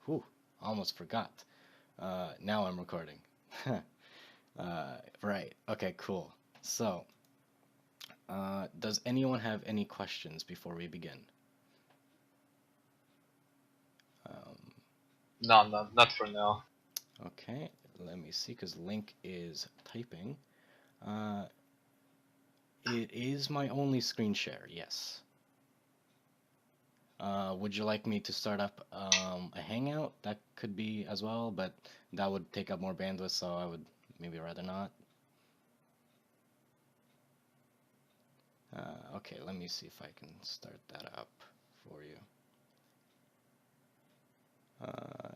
Whew, almost forgot. Now I'm recording. Right. Okay, cool. So, does anyone have any questions before we begin? No, not for now. Okay, let me see, because Link is typing. Uh, it is my only screen share, yes. Would you like me to start up a Hangout? That could be as well, but that would take up more bandwidth, so I would maybe rather not. Okay, let me see if I can start that up for you.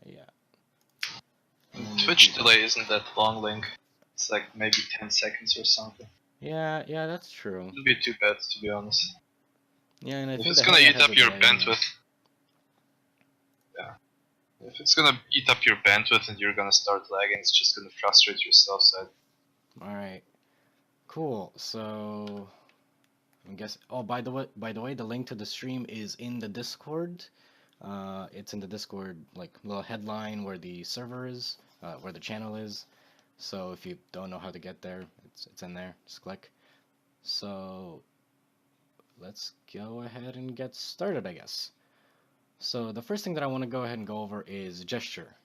Yeah. Twitch delay isn't that long, Link. It's like maybe 10 seconds or something. Yeah, that's true. Wouldn't be too bad, to be honest. Yeah, and I If think it's the gonna Hangout eat has up a your delay anyway. bandwidth, yeah. If it's gonna eat up your bandwidth and you're gonna start lagging, it's just gonna frustrate yourself. So. All right. Cool. So, I guess. Oh, by the way, the link to the stream is in the Discord. It's in the Discord, like little headline where the server is, where the channel is. So if you don't know how to get there, it's in there. Just click. So let's go ahead and get started, I guess. So the first thing that I want to go ahead and go over is gesture,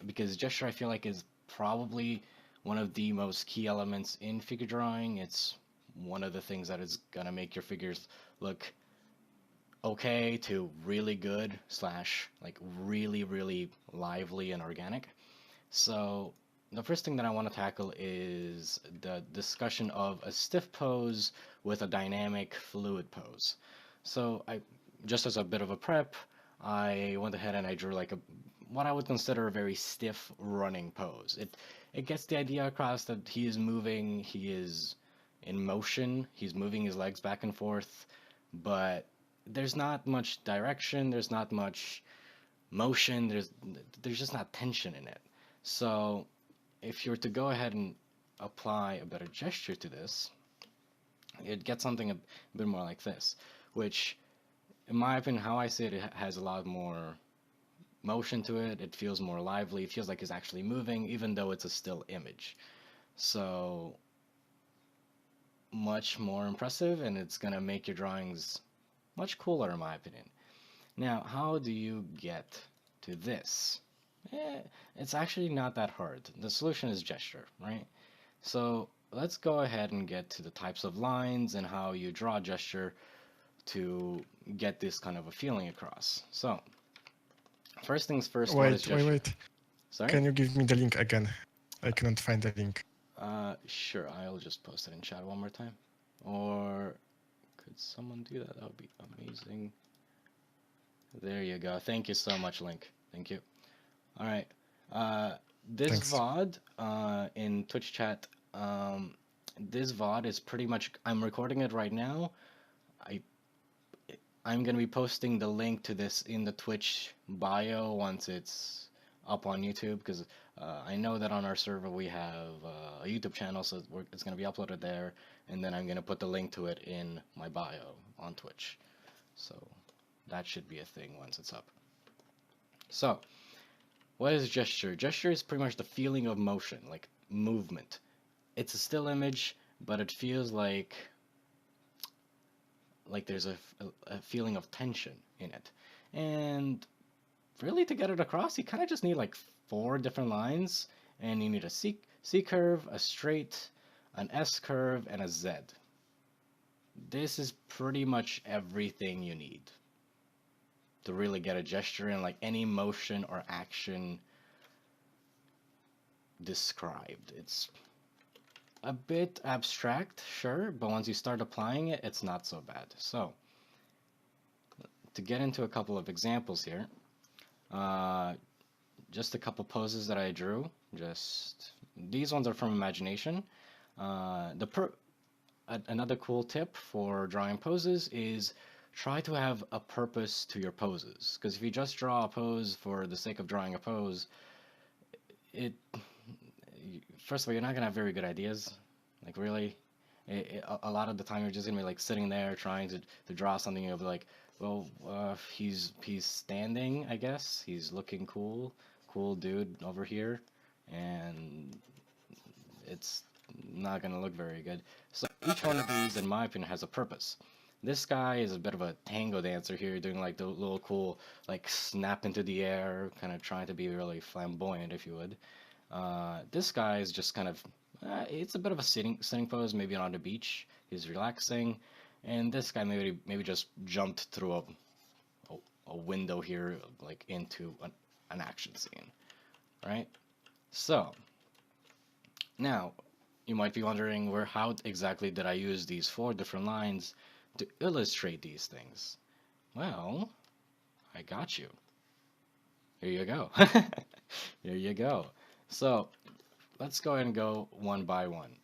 because gesture I feel like is probably one of the most key elements in figure drawing. It's one of the things that is gonna make your figures look okay to really good slash like really lively and organic. So the first thing that I want to tackle is the discussion of a stiff pose with a dynamic fluid pose. So I, just as a bit of a prep, I went ahead and I drew like a what I would consider a very stiff running pose. It gets the idea across that he is moving, he is in motion, he's moving his legs back and forth, but there's not much direction, there's not much motion, there's just not tension in it. So if you were to go ahead and apply a better gesture to this, you'd get something a bit more like this, which, in my opinion, how I see it, it has a lot more motion to it. It feels more lively. It feels like it's actually moving, even though it's a still image. So much more impressive, and it's gonna make your drawings much cooler, in my opinion. Now, how do you get to this? Eh, it's actually not that hard. The solution is gesture, right? So let's go ahead and get to the types of lines and how you draw gesture to get this kind of a feeling across. So first things first, what is gesture? Wait. Sorry? Can you give me the link again? I cannot find the link. Sure, I'll just post it in chat one more time. Or could someone do that? That would be amazing. There you go. Thank you so much, Link. Thank you. All right. This Thanks. VOD in Twitch chat, this VOD is pretty much, I'm recording it right now. I'm going to be posting the link to this in the Twitch bio once it's up on YouTube, because I know that on our server we have a YouTube channel, so it's going to be uploaded there, and then I'm going to put the link to it in my bio on Twitch. So that should be a thing once it's up. So, what is gesture? Gesture is pretty much the feeling of motion, like movement. It's a still image, but it feels like there's a feeling of tension in it. And really, to get it across, you kind of just need like 4 different lines, and you need a C curve, a straight, an S curve, and a Z. This is pretty much everything you need to really get a gesture and like any motion or action described. It's a bit abstract, sure, but once you start applying it, it's not so bad. So, to get into a couple of examples here, just a couple poses that I drew. Just these ones are from imagination. Another cool tip for drawing poses is try to have a purpose to your poses. Because if you just draw a pose for the sake of drawing a pose, first of all, you're not gonna have very good ideas. Like really, a lot of the time you're just gonna be like sitting there trying to draw something. You'll be like, Well, he's standing, I guess. He's looking cool dude over here, and it's not gonna look very good. So each one of these, in my opinion, has a purpose. This guy is a bit of a tango dancer here, doing like the little cool, like snap into the air, kind of trying to be really flamboyant, if you would. This guy is just kind of, it's a bit of a sitting pose, maybe on the beach. He's relaxing, and this guy maybe just jumped through a window here, like into an action scene, right? So now you might be wondering how exactly did I use these 4 different lines to illustrate these things? Well, I got you. Here you go. Here you go. So let's go ahead and go one by one.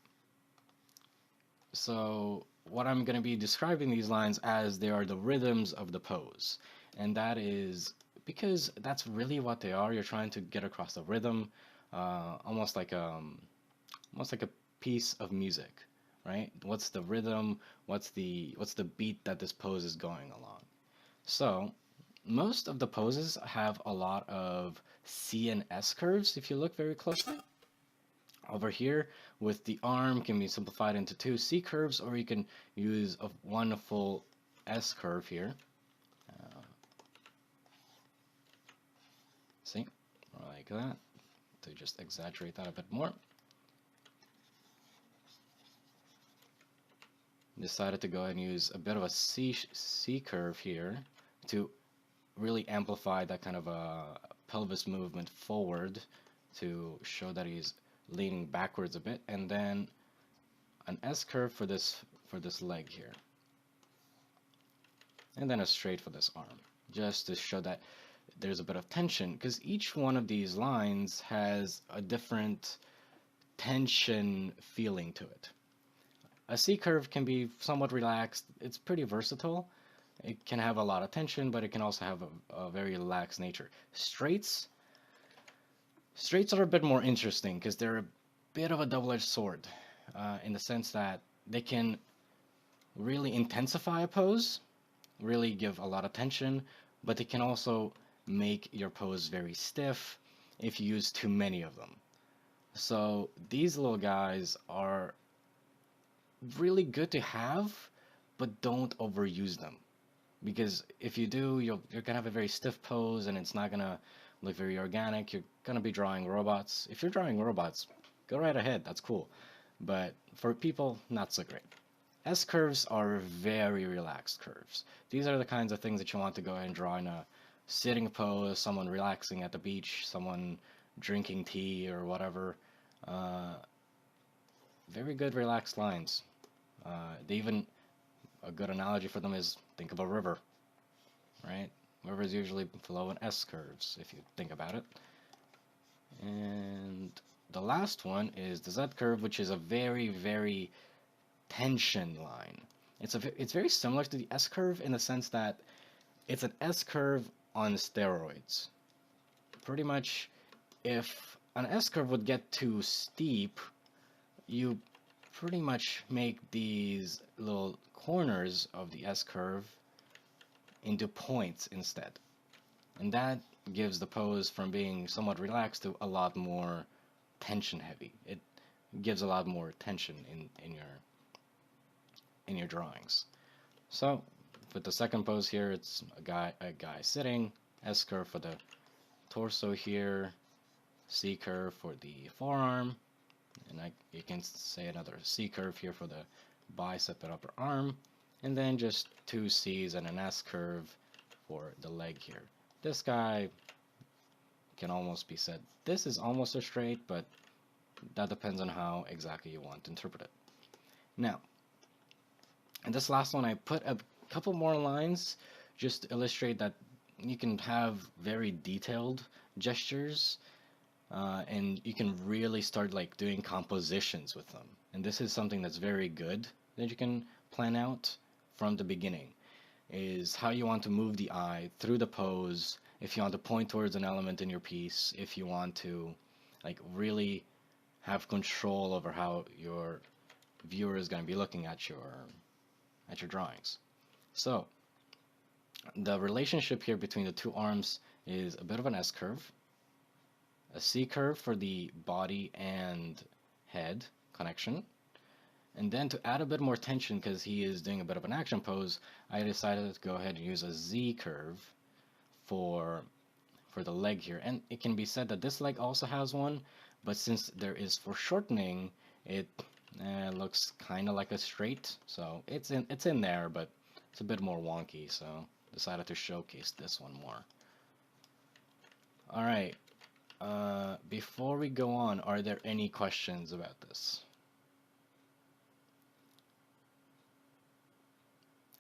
So what I'm going to be describing these lines as they are the rhythms of the pose. And that is because that's really what they are. You're trying to get across the rhythm, almost like a piece of music, right? What's the rhythm? What's the beat that this pose is going along? So most of the poses have a lot of C and S curves if you look very closely. Over here, with the arm, can be simplified into 2 C curves, or you can use one full S curve here. See, like that, to just exaggerate that a bit more. Decided to go ahead and use a bit of a C curve here to really amplify that kind of a pelvis movement forward to show that he's leaning backwards a bit, and then an S curve for this leg here, and then a straight for this arm, just to show that there's a bit of tension, because each one of these lines has a different tension feeling to it. A C curve can be somewhat relaxed. It's pretty versatile. It can have a lot of tension, but it can also have a very relaxed nature. Straights are a bit more interesting because they're a bit of a double-edged sword, in the sense that they can really intensify a pose, really give a lot of tension, but they can also make your pose very stiff if you use too many of them. So these little guys are really good to have, but don't overuse them. Because if you do, you're gonna have a very stiff pose and it's not gonna look very organic. You're gonna be drawing robots. If you're drawing robots, go right ahead, that's cool. But for people, not so great. S curves are very relaxed curves. These are the kinds of things that you want to go ahead and draw in a sitting pose, someone relaxing at the beach, someone drinking tea or whatever. Very good relaxed lines. A good analogy for them is think of a river, right? Rivers usually flow in S curves, if you think about it. And the last one is the Z curve, which is a very, very tension line. It's very similar to the S curve in the sense that it's an S curve on steroids. Pretty much, if an S curve would get too steep, you pretty much make these little corners of the S curve into points instead. And that gives the pose from being somewhat relaxed to a lot more tension heavy. It gives a lot more tension in your drawings. So with the second pose here, it's a guy sitting, S curve for the torso here, C curve for the forearm, and you can say another C curve here for the bicep and upper arm, and then just 2 C's and an S curve for the leg here. This guy can almost be said, this is almost a straight, but that depends on how exactly you want to interpret it. Now, in this last one, I put a couple more lines just to illustrate that you can have very detailed gestures, and you can really start like doing compositions with them. And this is something that's very good that you can plan out from the beginning, is how you want to move the eye through the pose, if you want to point towards an element in your piece, if you want to like really have control over how your viewer is going to be looking at your drawings. So The relationship here between the two arms is a bit of an S curve, a C curve for the body and head connection. And then to add a bit more tension, because he is doing a bit of an action pose, I decided to go ahead and use a Z curve for the leg here. And it can be said that this leg also has one, but since there is foreshortening, it looks kind of like a straight. So it's in there, but it's a bit more wonky. So decided to showcase this one more. All right. Before we go on, are there any questions about this?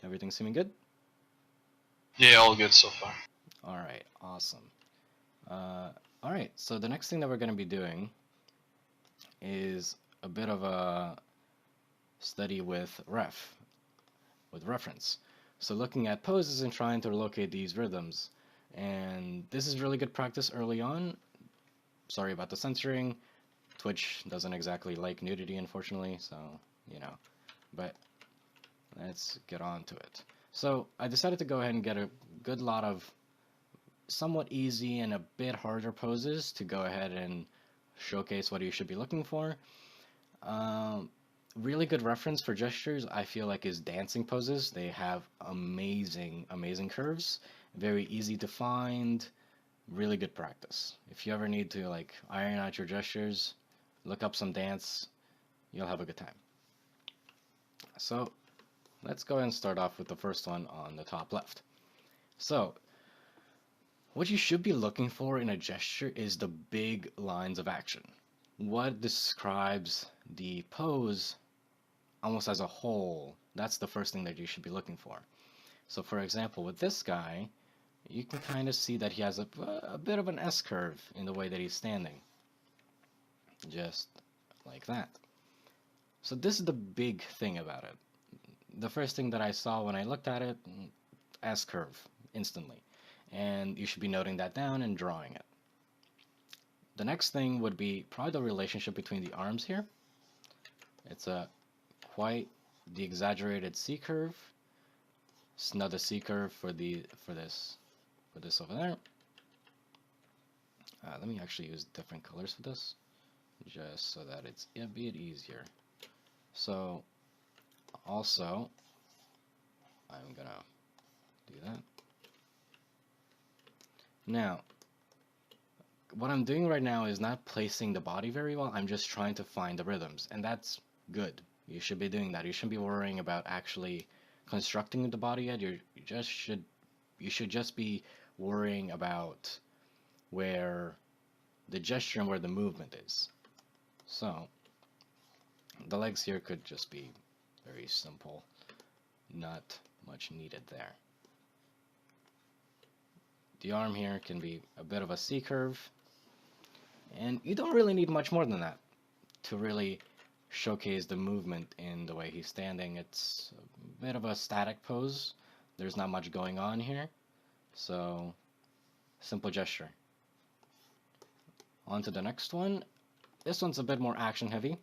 Everything seeming good? Yeah, all good so far. All right, awesome. All right, so the next thing that we're going to be doing is a bit of a study with reference. So looking at poses and trying to locate these rhythms. And this is really good practice early on. Sorry about the censoring. Twitch doesn't exactly like nudity, unfortunately, so, you know. But let's get on to it. So I decided to go ahead and get a good lot of somewhat easy and a bit harder poses to go ahead and showcase what you should be looking for. Really good reference for gestures, I feel like, is dancing poses. They have amazing curves, very easy to find, really good practice. If you ever need to like iron out your gestures, look up some dance, you'll have a good time. So let's go ahead and start off with the first one on the top left. So what you should be looking for in a gesture is the big lines of action. What describes the pose almost as a whole, that's the first thing that you should be looking for. So for example, with this guy, you can kind of see that he has a bit of an S curve in the way that he's standing. Just like that. So this is the big thing about it. The first thing that I saw when I looked at it, S curve, instantly. And you should be noting that down and drawing it. The next thing would be probably the relationship between the arms here. It's a quite the exaggerated C curve. It's another C curve for this over there. Let me actually use different colors for this, just so that it's a bit easier. So also, I'm gonna do that. Now, what I'm doing right now is not placing the body very well. I'm just trying to find the rhythms, and that's good. You should be doing that. You shouldn't be worrying about actually constructing the body yet. You should just be worrying about where the gesture and where the movement is. So the legs here could just be very simple, not much needed there. The arm here can be a bit of a C curve, and you don't really need much more than that to really showcase the movement in the way he's standing. It's a bit of a static pose. There's not much going on here, so simple gesture. On to the next one. This one's a bit more action heavy,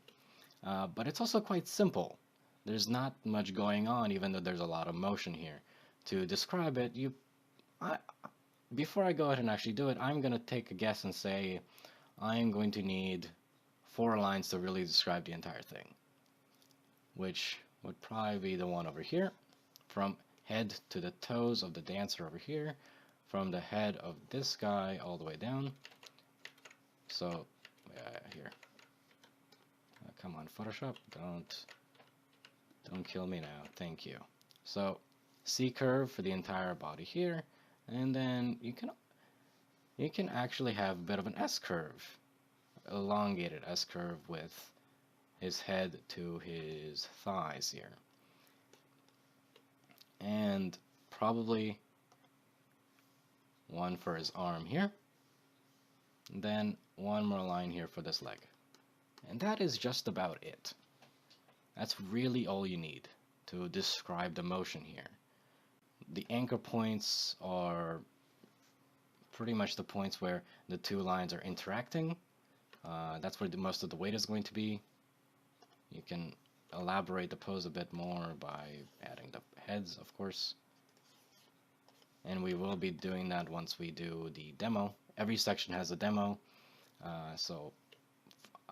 but it's also quite simple. There's not much going on, even though there's a lot of motion here. To describe it, before I go ahead and actually do it, I'm going to take a guess and say I'm going to need 4 lines to really describe the entire thing, which would probably be the one over here, from head to the toes of the dancer over here, from the head of this guy all the way down. So here, come on, Photoshop, don't kill me now, thank you. So C curve for the entire body here, and then you can actually have a bit of an S curve, elongated S curve with his head to his thighs here, and probably one for his arm here, and then one more line here for this leg. And that is just about it. That's really all you need to describe the motion here. The anchor points are pretty much the points where the 2 lines are interacting. That's where most of the weight is going to be. You can elaborate the pose a bit more by adding the heads, of course. and we will be doing that once we do the demo. Every section has a demo, so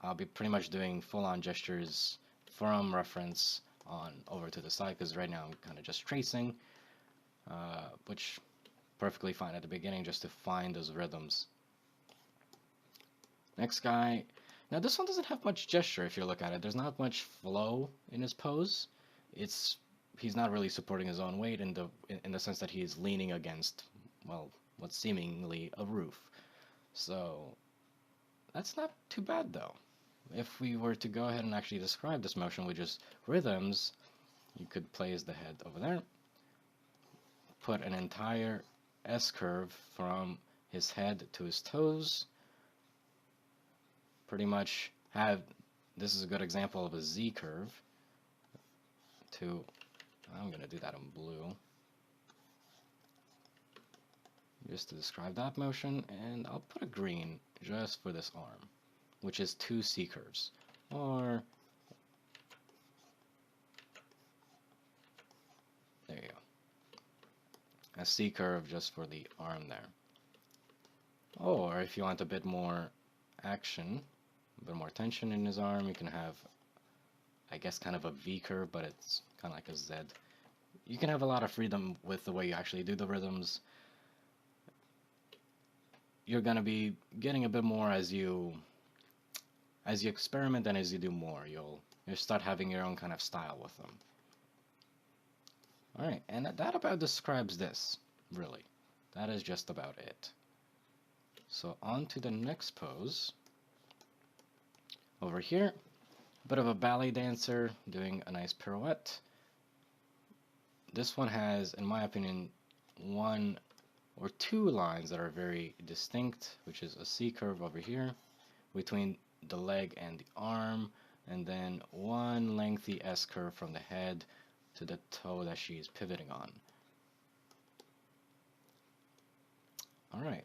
I'll be pretty much doing full-on gestures from reference on over to the side, because right now I'm kind of just tracing, which perfectly fine at the beginning just to find those rhythms. Next guy. Now this one doesn't have much gesture if you look at it. There's not much flow in his pose. He's not really supporting his own weight in the sense that he is leaning against, well, what's seemingly a roof. So that's not too bad though. If we were to go ahead and actually describe this motion with just rhythms, you could place the head over there, put an entire S curve from his head to his toes, pretty much have, this is a good example of a Z curve, I'm going to do that in blue, just to describe that motion, and I'll put a green just for this arm, which is 2 C curves, or there you go, a C curve just for the arm there. Or if you want a bit more action, a bit more tension in his arm, you can have, I guess, kind of a V curve, but it's kind of like a Z. You can have a lot of freedom with the way you actually do the rhythms. You're going to be getting a bit more as you experiment, and as you do more, you'll start having your own kind of style with them. Alright, and that about describes this, really. That is just about it. So on to the next pose. Over here, a bit of a ballet dancer doing a nice pirouette. This one has, in my opinion, 1 or 2 lines that are very distinct, which is a C curve over here between the leg and the arm, and then 1 lengthy S curve from the head to the toe that she's pivoting on. Alright,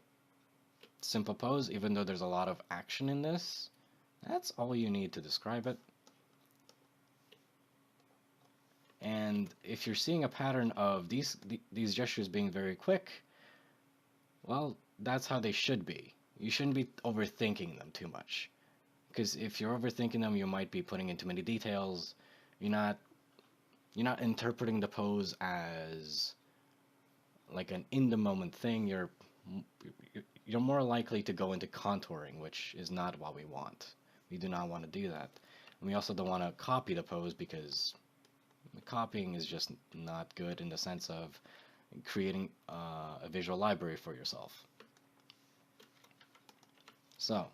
simple pose, even though there's a lot of action in this. That's all you need to describe it. And if you're seeing a pattern of these gestures being very quick, well, that's how they should be. You shouldn't be overthinking them too much, because if you're overthinking them, you might be putting in too many details. You're not interpreting the pose as like an in the moment thing. You're more likely to go into contouring, which is not what we want. We do not want to do that. And we also don't want to copy the pose, because copying is just not good in the sense of creating a visual library for yourself. So,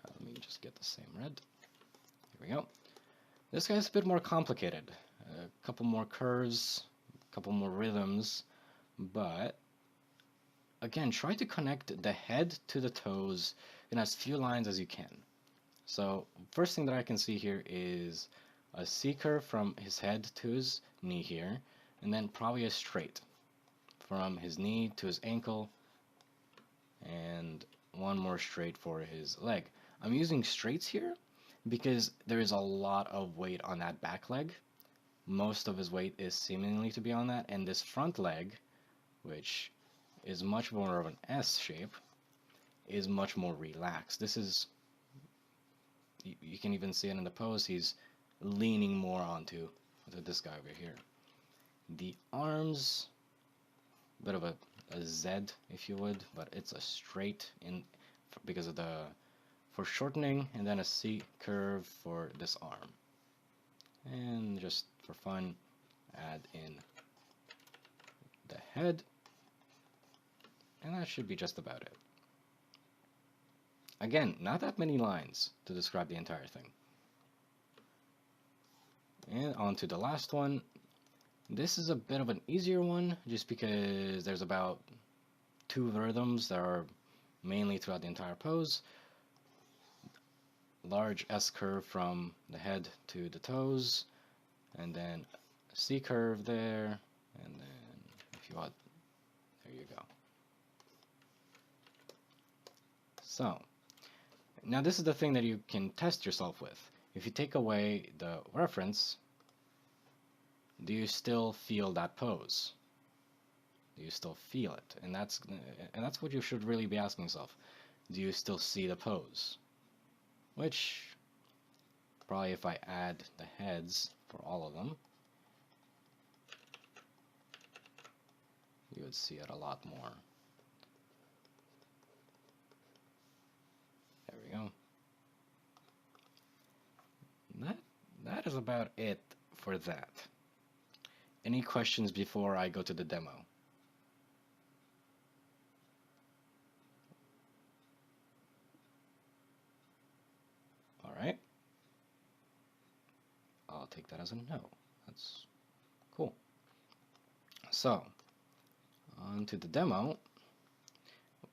let me just get the same red. Here we go. This guy's a bit more complicated. A couple more curves, a couple more rhythms, but again, try to connect the head to the toes in as few lines as you can. So, first thing that I can see here is a C curve from his head to his knee here, and then probably a straight from his knee to his ankle, and 1 more straight for his leg. I'm using straights here because there is a lot of weight on that back leg. Most of his weight is seemingly to be on that, and this front leg, which is much more of an S shape, is much more relaxed. This is, you can even see it in the pose, he's leaning more onto this guy over here. The arms, a bit of a Z, if you would, but it's a straight in because of for shortening, and then a C curve for this arm. And just for fun, add in the head, and that should be just about it. Again, not that many lines to describe the entire thing. And on to the last one. This is a bit of an easier one, just because there's about 2 rhythms that are mainly throughout the entire pose. Large S curve from the head to the toes, and then a C curve there, and then if you want, there you go. So, now this is the thing that you can test yourself with. If you take away the reference, do you still feel that pose? Do you still feel it? And that's what you should really be asking yourself. Do you still see the pose? Which, probably if I add the heads for all of them, you would see it a lot more. There we go. That is about it for that. Any questions before I go to the demo? All right. I'll take that as a no. That's cool. So, on to the demo.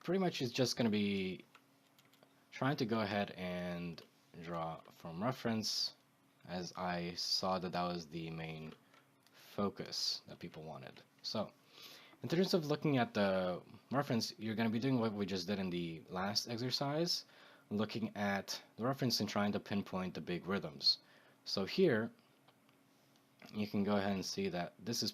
Pretty much it's just going to be trying to go ahead and draw from reference, as I saw that that was the main focus that people wanted. So, in terms of looking at the reference, you're going to be doing what we just did in the last exercise, looking at the reference and trying to pinpoint the big rhythms. So here, you can go ahead and see that this is,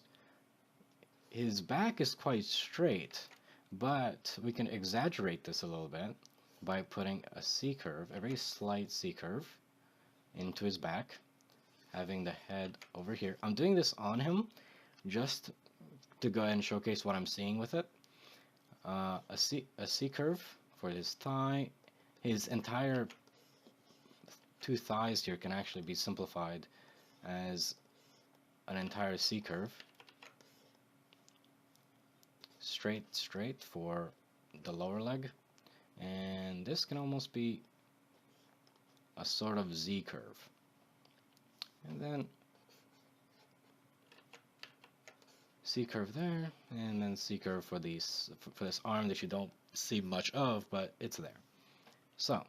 his back is quite straight, but we can exaggerate this a little bit by putting a C-curve, a very slight C-curve, into his back, having the head over here. I'm doing this on him just to go ahead and showcase what I'm seeing with it. A C-curve for his thigh. His entire two thighs here can actually be simplified as an entire C-curve. Straight for the lower leg. And this can almost be a sort of Z-curve. And then C-curve there, and then C-curve for these for this arm that you don't see much of, but it's there. So,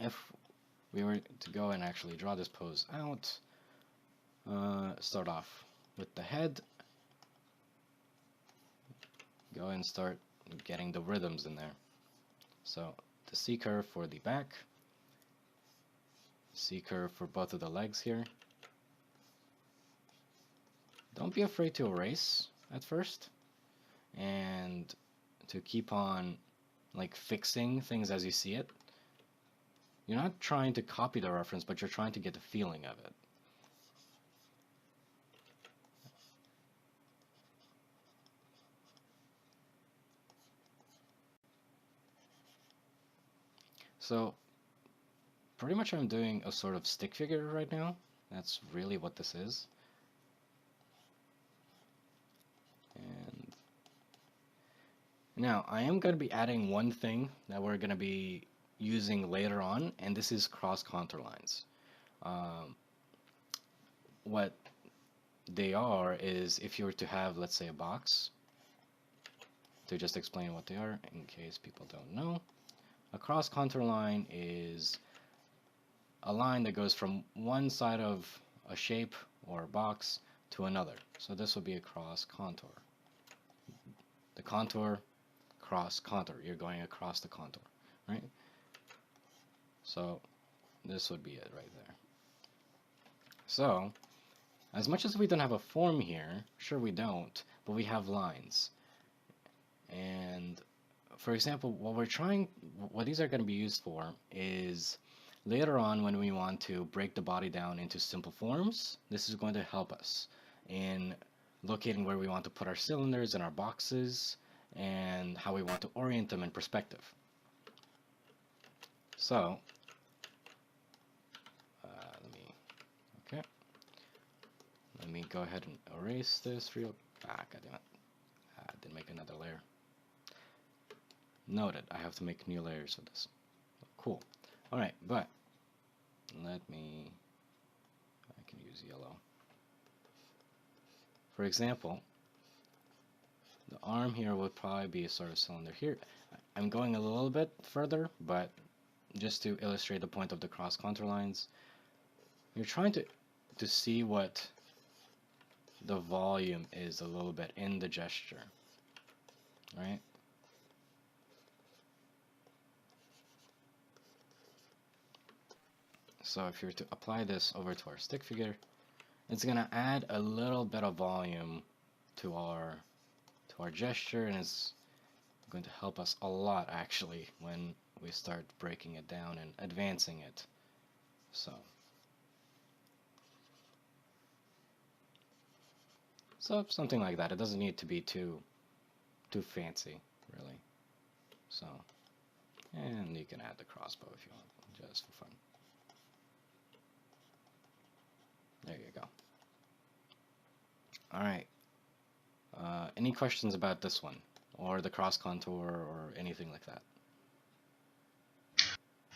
if we were to go and actually draw this pose out, start off with the head, go and start getting the rhythms in there. So, the C-curve for the back, C-curve for both of the legs here. Don't be afraid to erase at first, and to keep on like fixing things as you see it. You're not trying to copy the reference, but you're trying to get the feeling of it. So pretty much I'm doing a sort of stick figure right now. That's really what this is. And now I am going to be adding one thing that we're going to be using later on, and this is cross contour lines. What they are is, if you were to have, let's say, a box, to just explain what they are in case people don't know, a cross contour line is a line that goes from one side of a shape or a box to another. So this would be a cross contour. The contour, cross contour. You're going across the contour, right? So this would be it right there. So as much as we don't have a form here, sure we don't, but we have lines. And for example, what these are going to be used for is later on when we want to break the body down into simple forms. This is going to help us in locating where we want to put our cylinders and our boxes and how we want to orient them in perspective. So let me go ahead and erase this real back. I didn't make another layer. Noted, I have to make new layers of this. Cool. Alright, but I can use yellow. For example, the arm here would probably be a sort of cylinder here. I'm going a little bit further, but just to illustrate the point of the cross contour lines, you're trying to see what the volume is a little bit in the gesture, right? So if you were to apply this over to our stick figure, it's gonna add a little bit of volume to to our gesture, and it's going to help us a lot actually when we start breaking it down and advancing it. So something like that. It doesn't need to be too fancy, really. So, and you can add the crossbow if you want, just for fun. There you go. All right. Any questions about this one, or the cross contour, or anything like that?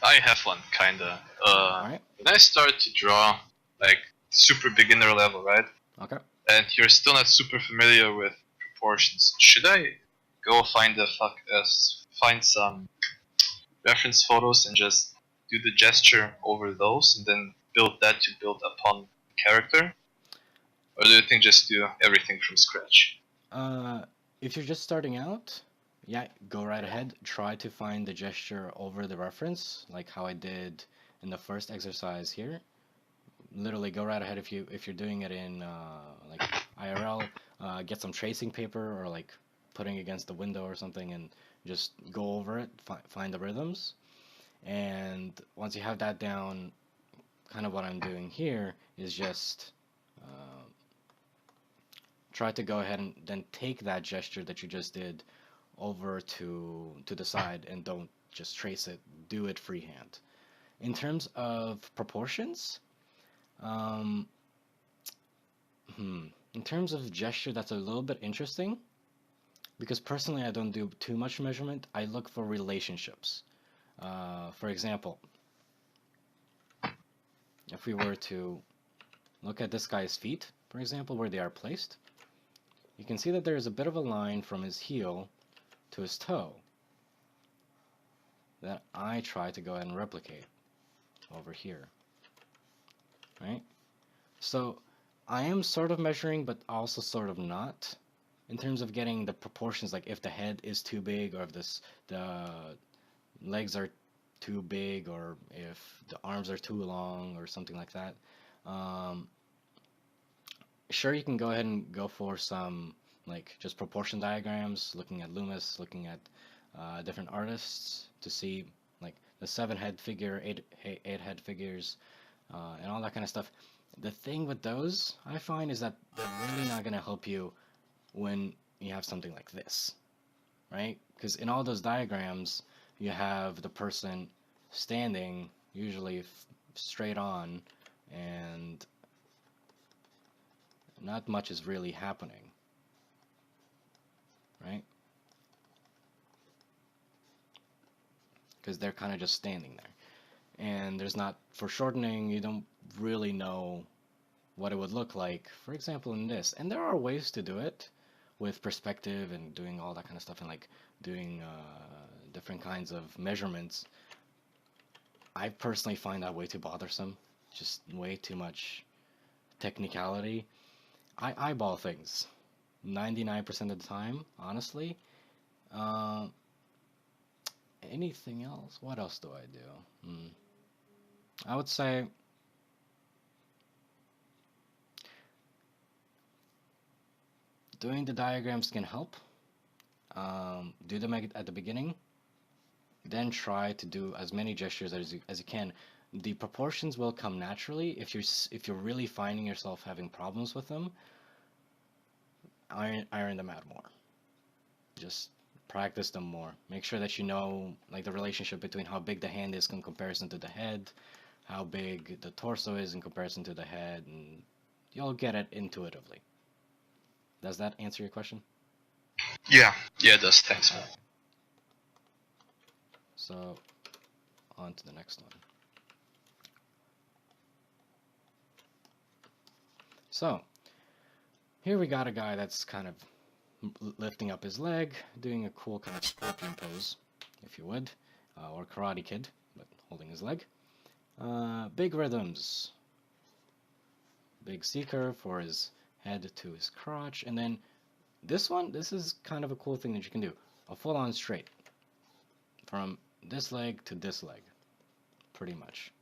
I have one, kinda. Alright. When I start to draw, like, super beginner level, right? Okay. And you're still not super familiar with proportions, should I go find find some reference photos and just do the gesture over those and then build that to build upon the character? Or do you think just do everything from scratch? If you're just starting out, yeah, go right ahead. Try to find the gesture over the reference, like how I did in the first exercise here. Literally, go right ahead if you're doing it in like IRL. Get some tracing paper or like putting against the window or something, and just go over it. Find the rhythms, and once you have that down, kind of what I'm doing here is just try to go ahead and then take that gesture that you just did over to the side, and don't just trace it, do it freehand. In terms of proportions, um, in terms of gesture, that's a little bit interesting, because personally I don't do too much measurement. I look for relationships. For example, if we were to look at this guy's feet, for example, where they are placed, you can see that there is a bit of a line from his heel to his toe that I try to go ahead and replicate over here, right? So I am sort of measuring, but also sort of not, in terms of getting the proportions, like if the head is too big, or if the legs are too big, or if the arms are too long, or something like that. Sure, you can go ahead and go for some like just proportion diagrams, looking at Loomis, looking at different artists to see like the 7-head figure, 8-head figures, and all that kind of stuff. The thing with those, I find, is that they're really not going to help you when you have something like this, right? Because in all those diagrams, you have the person standing, usually straight on, and not much is really happening, right? Because they're kind of just standing there. And there's not, for shortening, you don't really know what it would look like, for example, in this. And there are ways to do it with perspective and doing all that kind of stuff, and like doing different kinds of measurements. I personally find that way too bothersome, just way too much technicality. I eyeball things 99% of the time, honestly. Anything else? What else do I do? I would say doing the diagrams can help. Do them at the beginning, then try to do as many gestures as you can. The proportions will come naturally if you're really finding yourself having problems with them. Iron them out more. Just practice them more. Make sure that you know like the relationship between how big the hand is in comparison to the head, how big the torso is in comparison to the head, and you'll get it intuitively. Does that answer your question? Yeah, it does. Thanks, man. So, on to the next one. So, here we got a guy that's kind of lifting up his leg, doing a cool kind of scorpion pose, if you would, or Karate Kid, but holding his leg. Big rhythms. Big seeker for his head to his crotch, and then this is kind of a cool thing that you can do. A full-on straight. From this leg to this leg. Pretty much.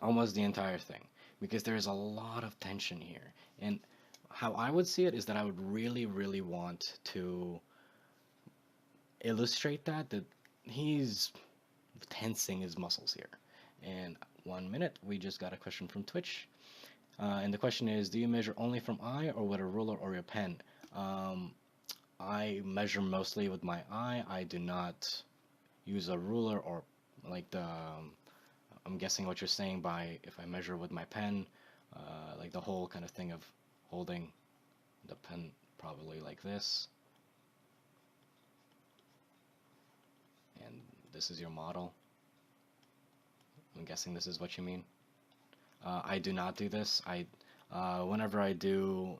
Almost the entire thing. Because there is a lot of tension here. And how I would see it is that I would really want to illustrate that he's tensing his muscles here. And 1 minute, we just got a question from Twitch. And the question is, do you measure only from eye or with a ruler or your pen? I measure mostly with my eye. I do not use a ruler or like the I'm guessing what you're saying by if I measure with my pen, like the whole kind of thing of holding the pen probably like this. And this is your model. I'm guessing this is what you mean. I do not do this. Whenever I do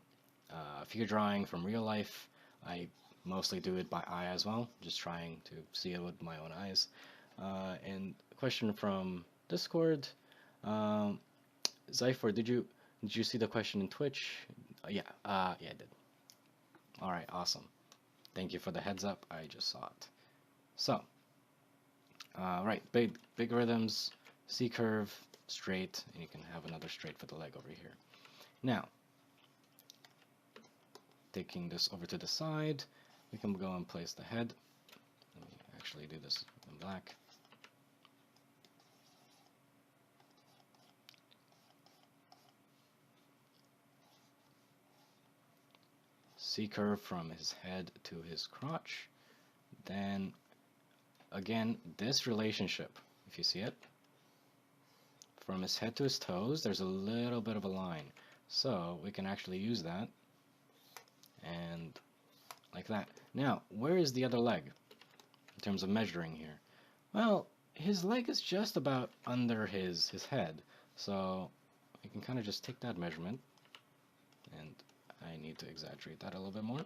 figure drawing from real life, I mostly do it by eye as well, just trying to see it with my own eyes. And question from Discord, Xiphor, did you see the question in Twitch? Yeah, I did. All right, awesome. Thank you for the heads up. I just saw it. So, right, big rhythms, C curve, straight, and you can have another straight for the leg over here. Now, taking this over to the side, we can go and place the head. Let me actually do this in black. C curve from his head to his crotch. Then, again, this relationship, if you see it, from his head to his toes, there's a little bit of a line. So we can actually use that and like that. Now, where is the other leg in terms of measuring here? Well, his leg is just about under his head. So we can kind of just take that measurement, and I need to exaggerate that a little bit more.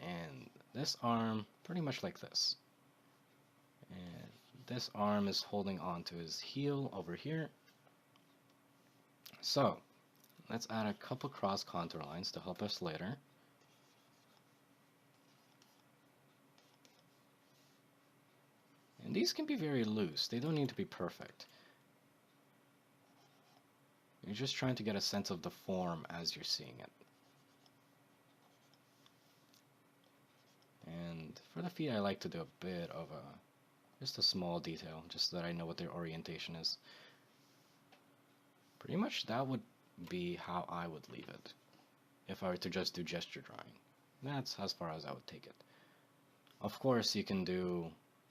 And this arm, pretty much like this. And this arm is holding on to his heel over here. So, let's add a couple cross contour lines to help us later. And these can be very loose. They don't need to be perfect. You're just trying to get a sense of the form as you're seeing it. And for the feet, I like to do a bit of just a small detail, just so that I know what their orientation is. Pretty much that would be how I would leave it if I were to just do gesture drawing. That's as far as I would take it. Of course, you can do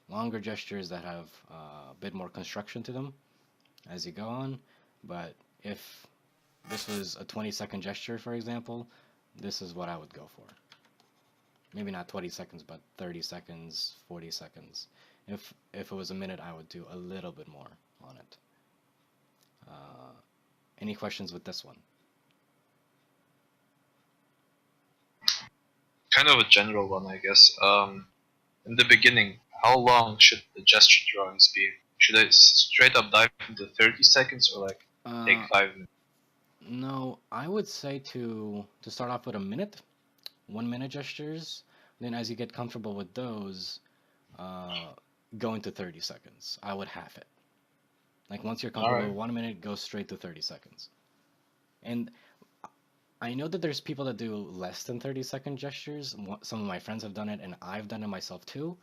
longer gestures that have a bit more construction to them as you go on, but if this was a 20-second gesture, for example, this is what I would go for. Maybe not 20 seconds, but 30 seconds, 40 seconds. If it was a minute, I would do a little bit more on it. Any questions with this one? Kind of a general one, I guess. In the beginning, how long should the gesture drawings be? Should I straight up dive into 30 seconds or like take 5 minutes? No, I would say to start off with a minute, 1 minute gestures. Then as you get comfortable with those, go into 30 seconds. I would half it. Like once you're comfortable with 1 minute, go straight to 30 seconds. And I know that there's people that do less than 30-second gestures. Some of my friends have done it, and I've done it myself too.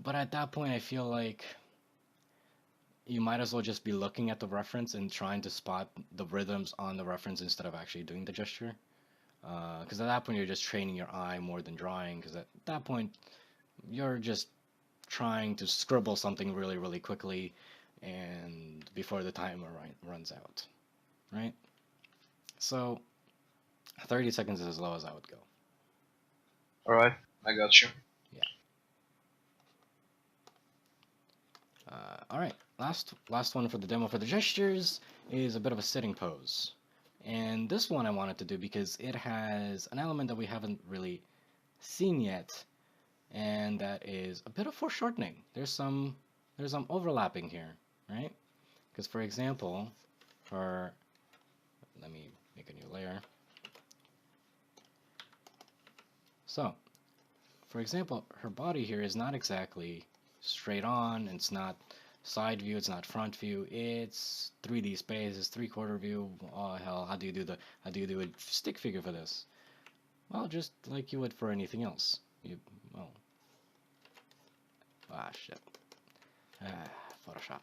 But at that point, I feel like you might as well just be looking at the reference and trying to spot the rhythms on the reference instead of actually doing the gesture. Because at that point, you're just training your eye more than drawing. Because at that point, you're just trying to scribble something really quickly, and before the timer runs out, right? So 30 seconds is as low as I would go. Alright, I got you. Yeah. Alright, last one for the demo for the gestures is a bit of a sitting pose. And this one I wanted to do because it has an element that we haven't really seen yet, and that is a bit of foreshortening. There's some overlapping here, right? Because for example, let me make a new layer. So, for example, her body here is not exactly straight on, and it's not side view, it's not front view, it's 3D space, it's 3/4 view. Oh hell, how do you do a stick figure for this? Well, just like you would for anything else. Well, shit. Photoshop.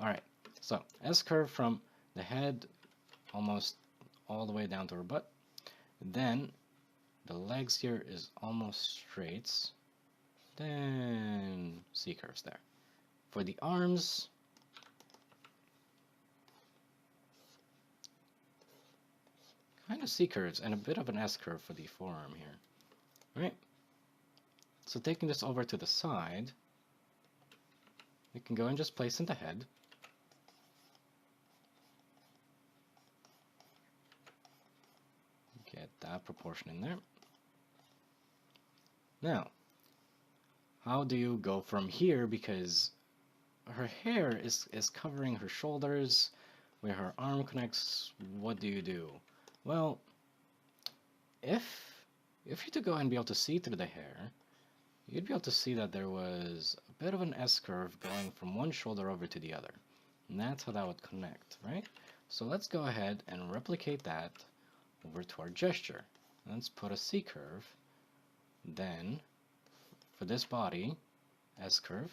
Alright, so S curve from the head almost all the way down to her butt. Then the legs here is almost straight. Then C curves there. For the arms, kind of C curves and a bit of an S curve for the forearm here. Right? So taking this over to the side, we can go and just place in the head. Get that proportion in there. Now, how do you go from here? Because her hair is covering her shoulders, where her arm connects. What do you do? Well, if you to go and be able to see through the hair, you'd be able to see that there was a bit of an S curve going from one shoulder over to the other. And that's how that would connect, right? So let's go ahead and replicate that over to our gesture. Let's put a C curve. Then, for this body, S curve.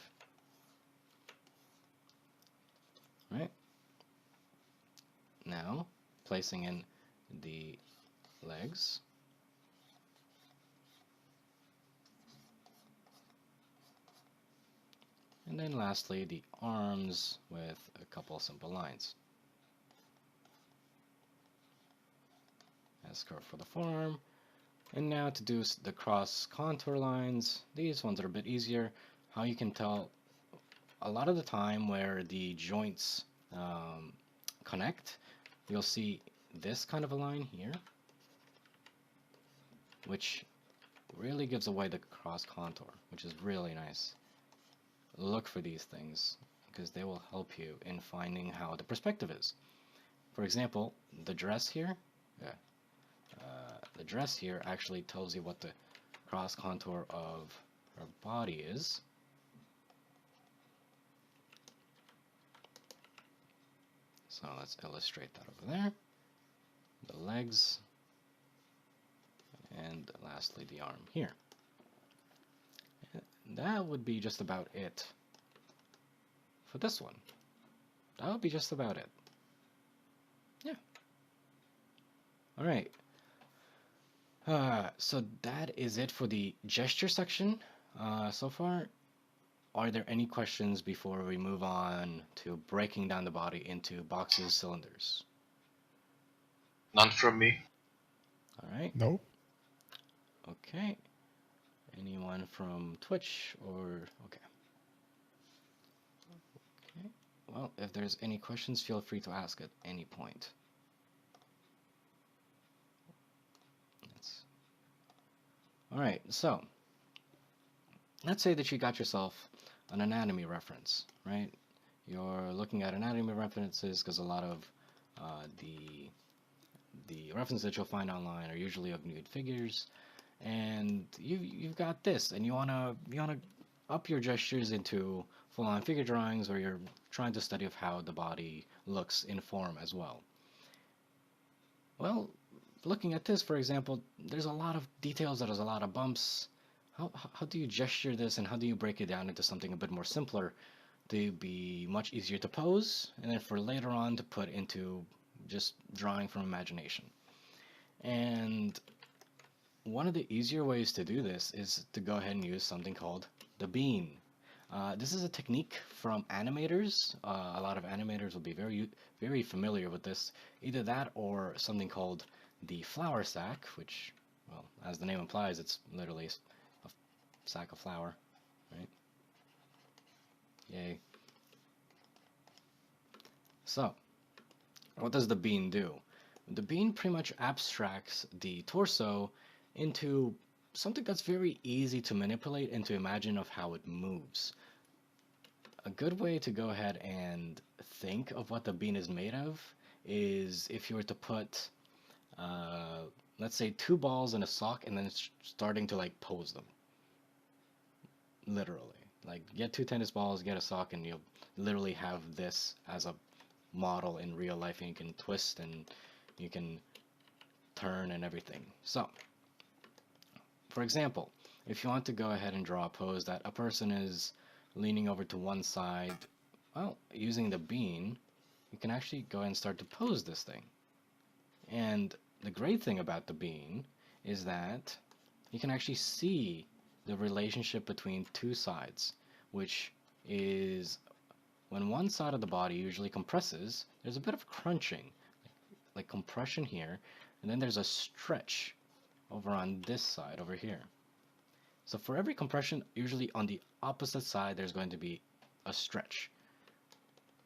Right? Now, placing in the legs. And then lastly, the arms with a couple simple lines. S curve for the forearm. And now to do the cross contour lines, these ones are a bit easier. How you can tell a lot of the time where the joints connect, you'll see this kind of a line here, which really gives away the cross contour, which is really nice. Look for these things because they will help you in finding how the perspective is. For example, the dress here, the dress here actually tells you what the cross contour of her body is. So let's illustrate that over there. The legs, and lastly the arm here. That would be just about it for this one. That would be just about it. Yeah. Alright. So that is it for the gesture section so far. Are there any questions before we move on to breaking down the body into boxes, cylinders? None from me. Alright. No. Okay. Anyone from Twitch or... Okay. Okay. Well, if there's any questions, feel free to ask at any point. Alright, so let's say that you got yourself an anatomy reference, right? You're looking at anatomy references because a lot of the references that you'll find online are usually of nude figures, and you've got this, and you wanna up your gestures into full-on figure drawings, or you're trying to study of how the body looks in form as well. Well, looking at this, for example, there's a lot of details, there's a lot of bumps. How do you gesture this, and how do you break it down into something a bit more simpler to be much easier to pose, and then for later on to put into just drawing from imagination? And one of the easier ways to do this is to go ahead and use something called the bean. This is a technique from animators. A lot of animators will be very familiar with this. Either that or something called the flour sack, which, well, as the name implies, it's literally a sack of flour, right? Yay. So, what does the bean do? The bean pretty much abstracts the torso into something that's very easy to manipulate and to imagine of how it moves. A good way to go ahead and think of what the bean is made of is if you were to put let's say 2 balls in a sock and then starting to like pose them. Literally. Like, get 2 tennis balls, get a sock, and you'll literally have this as a model in real life, and you can twist and you can turn and everything. So, for example, if you want to go ahead and draw a pose that a person is leaning over to one side, well, using the bean, you can actually go ahead and start to pose this thing. And the great thing about the bean is that you can actually see the relationship between two sides, which is when one side of the body usually compresses, there's a bit of crunching, like compression here, and then there's a stretch over on this side over here. So for every compression, usually on the opposite side, there's going to be a stretch.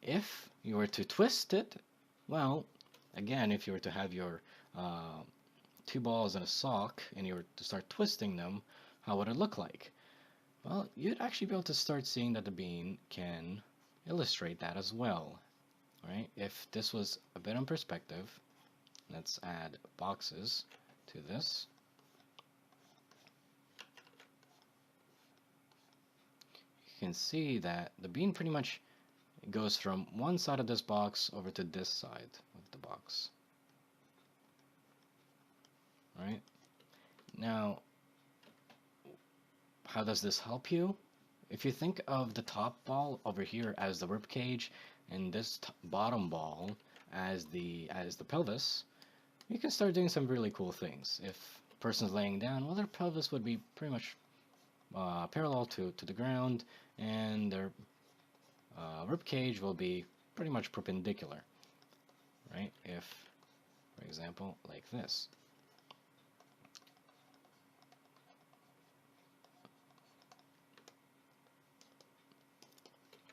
If you were to twist it, well, again, if you were to have your 2 balls and a sock and you were to start twisting them, how would it look like? Well, you'd actually be able to start seeing that the bean can illustrate that as well, right? If this was a bit on perspective, let's add boxes to this. You can see that the bean pretty much goes from one side of this box over to this side of the box. Right? Now, how does this help you? If you think of the top ball over here as the rib cage and this bottom ball as the pelvis, you can start doing some really cool things. If a person's laying down, well, their pelvis would be pretty much parallel to the ground, and their rib cage will be pretty much perpendicular, right? If, for example, like this.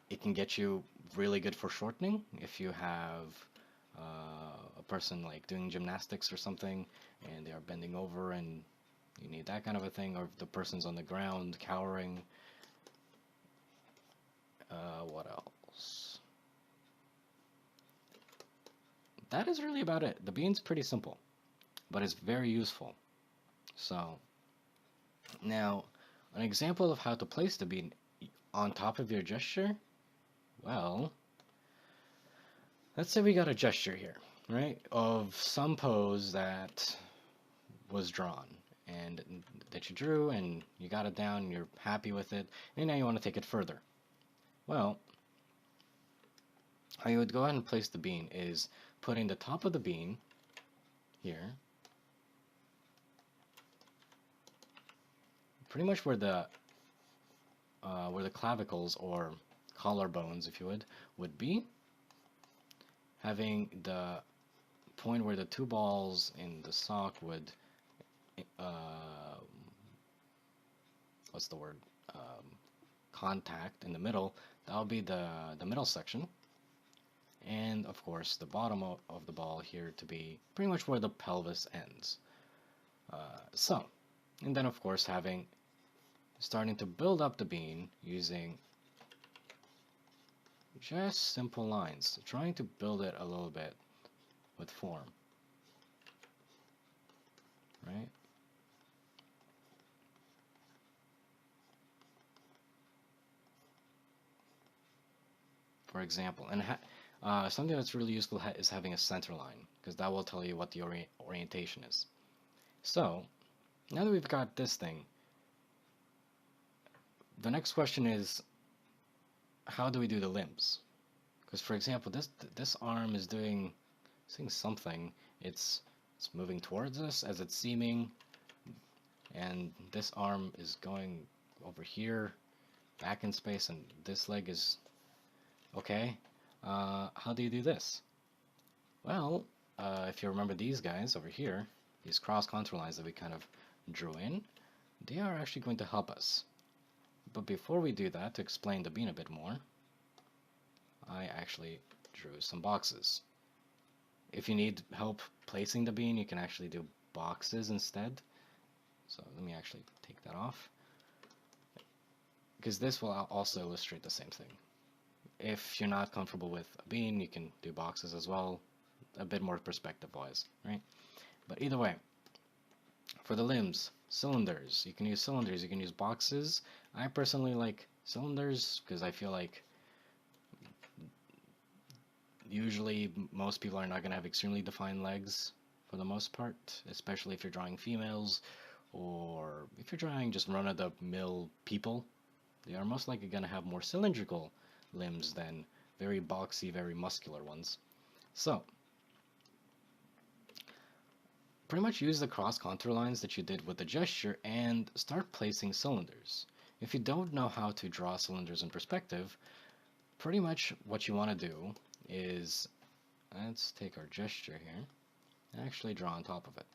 It can get you really good for shortening if you have a person like doing gymnastics or something and they are bending over and you need that kind of a thing, or if the person's on the ground cowering. What else? That is really about it. The bean's pretty simple, but it's very useful. So, now, an example of how to place the bean on top of your gesture, well, let's say we got a gesture here, right, of some pose that was drawn and that you drew and you got it down and you're happy with it, and now you want to take it further. Well, how you would go ahead and place the bean is putting the top of the bean here, pretty much where the clavicles or collarbones, if you would be, having the point where the 2 balls in the sock would what's the word, contact in the middle. That'll be the middle section, and of course the bottom of the ball here to be pretty much where the pelvis ends. And then of course starting to build up the bean using just simple lines, trying to build it a little bit with form, right? For example, and something that's really useful is having a center line, because that will tell you what the orientation is. So, now that we've got this thing, the next question is, how do we do the limbs? Because, for example, this arm is doing something. It's moving towards us as it's seeming, and this arm is going over here, back in space, and this leg is okay. How do you do this? Well, if you remember these guys over here, these cross contour lines that we kind of drew in, they are actually going to help us. But before we do that, to explain the bean a bit more, I actually drew some boxes. If you need help placing the bean, you can actually do boxes instead. So let me actually take that off, because this will also illustrate the same thing. If you're not comfortable with a bean, you can do boxes as well, a bit more perspective-wise, right? But either way, for the limbs, cylinders, you can use boxes. I personally like cylinders, because I feel like usually most people are not going to have extremely defined legs for the most part, especially if you're drawing females, or if you're drawing just run-of-the-mill people. They are most likely going to have more cylindrical limbs than very boxy, very muscular ones. So, pretty much use the cross contour lines that you did with the gesture and start placing cylinders. If you don't know how to draw cylinders in perspective, pretty much what you want to do is, let's take our gesture here and actually draw on top of it.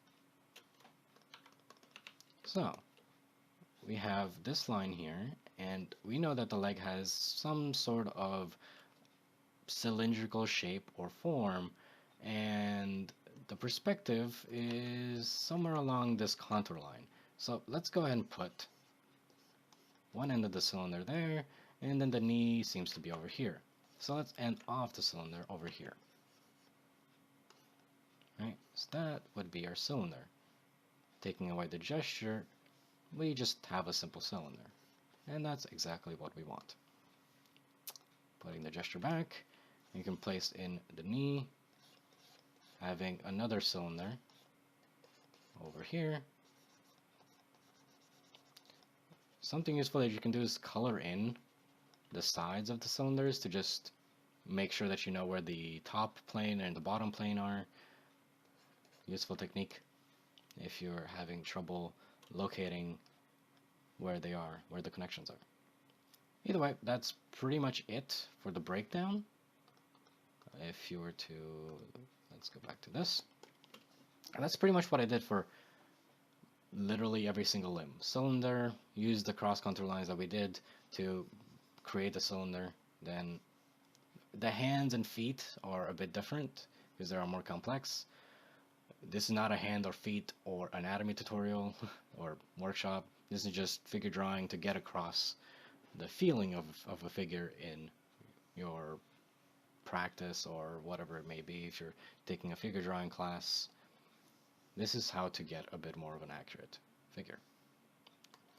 So, we have this line here, and we know that the leg has some sort of cylindrical shape or form, and the perspective is somewhere along this contour line. So let's go ahead and put one end of the cylinder there, and then the knee seems to be over here. So let's end off the cylinder over here. Right, so that would be our cylinder. Taking away the gesture, we just have a simple cylinder. And that's exactly what we want. Putting the gesture back, you can place in the knee, having another cylinder over here. Something useful that you can do is color in the sides of the cylinders to just make sure that you know where the top plane and the bottom plane are. Useful technique if you're having trouble locating where they are, where the connections are. Either way, that's pretty much it for the breakdown. If you were to, let's go back to this. And that's pretty much what I did for literally every single limb. Cylinder, use the cross contour lines that we did to create the cylinder. Then the hands and feet are a bit different because they are more complex. This is not a hand or feet or anatomy tutorial or workshop. This is just figure drawing to get across the feeling of a figure in your practice or whatever it may be. If you're taking a figure drawing class, this is how to get a bit more of an accurate figure.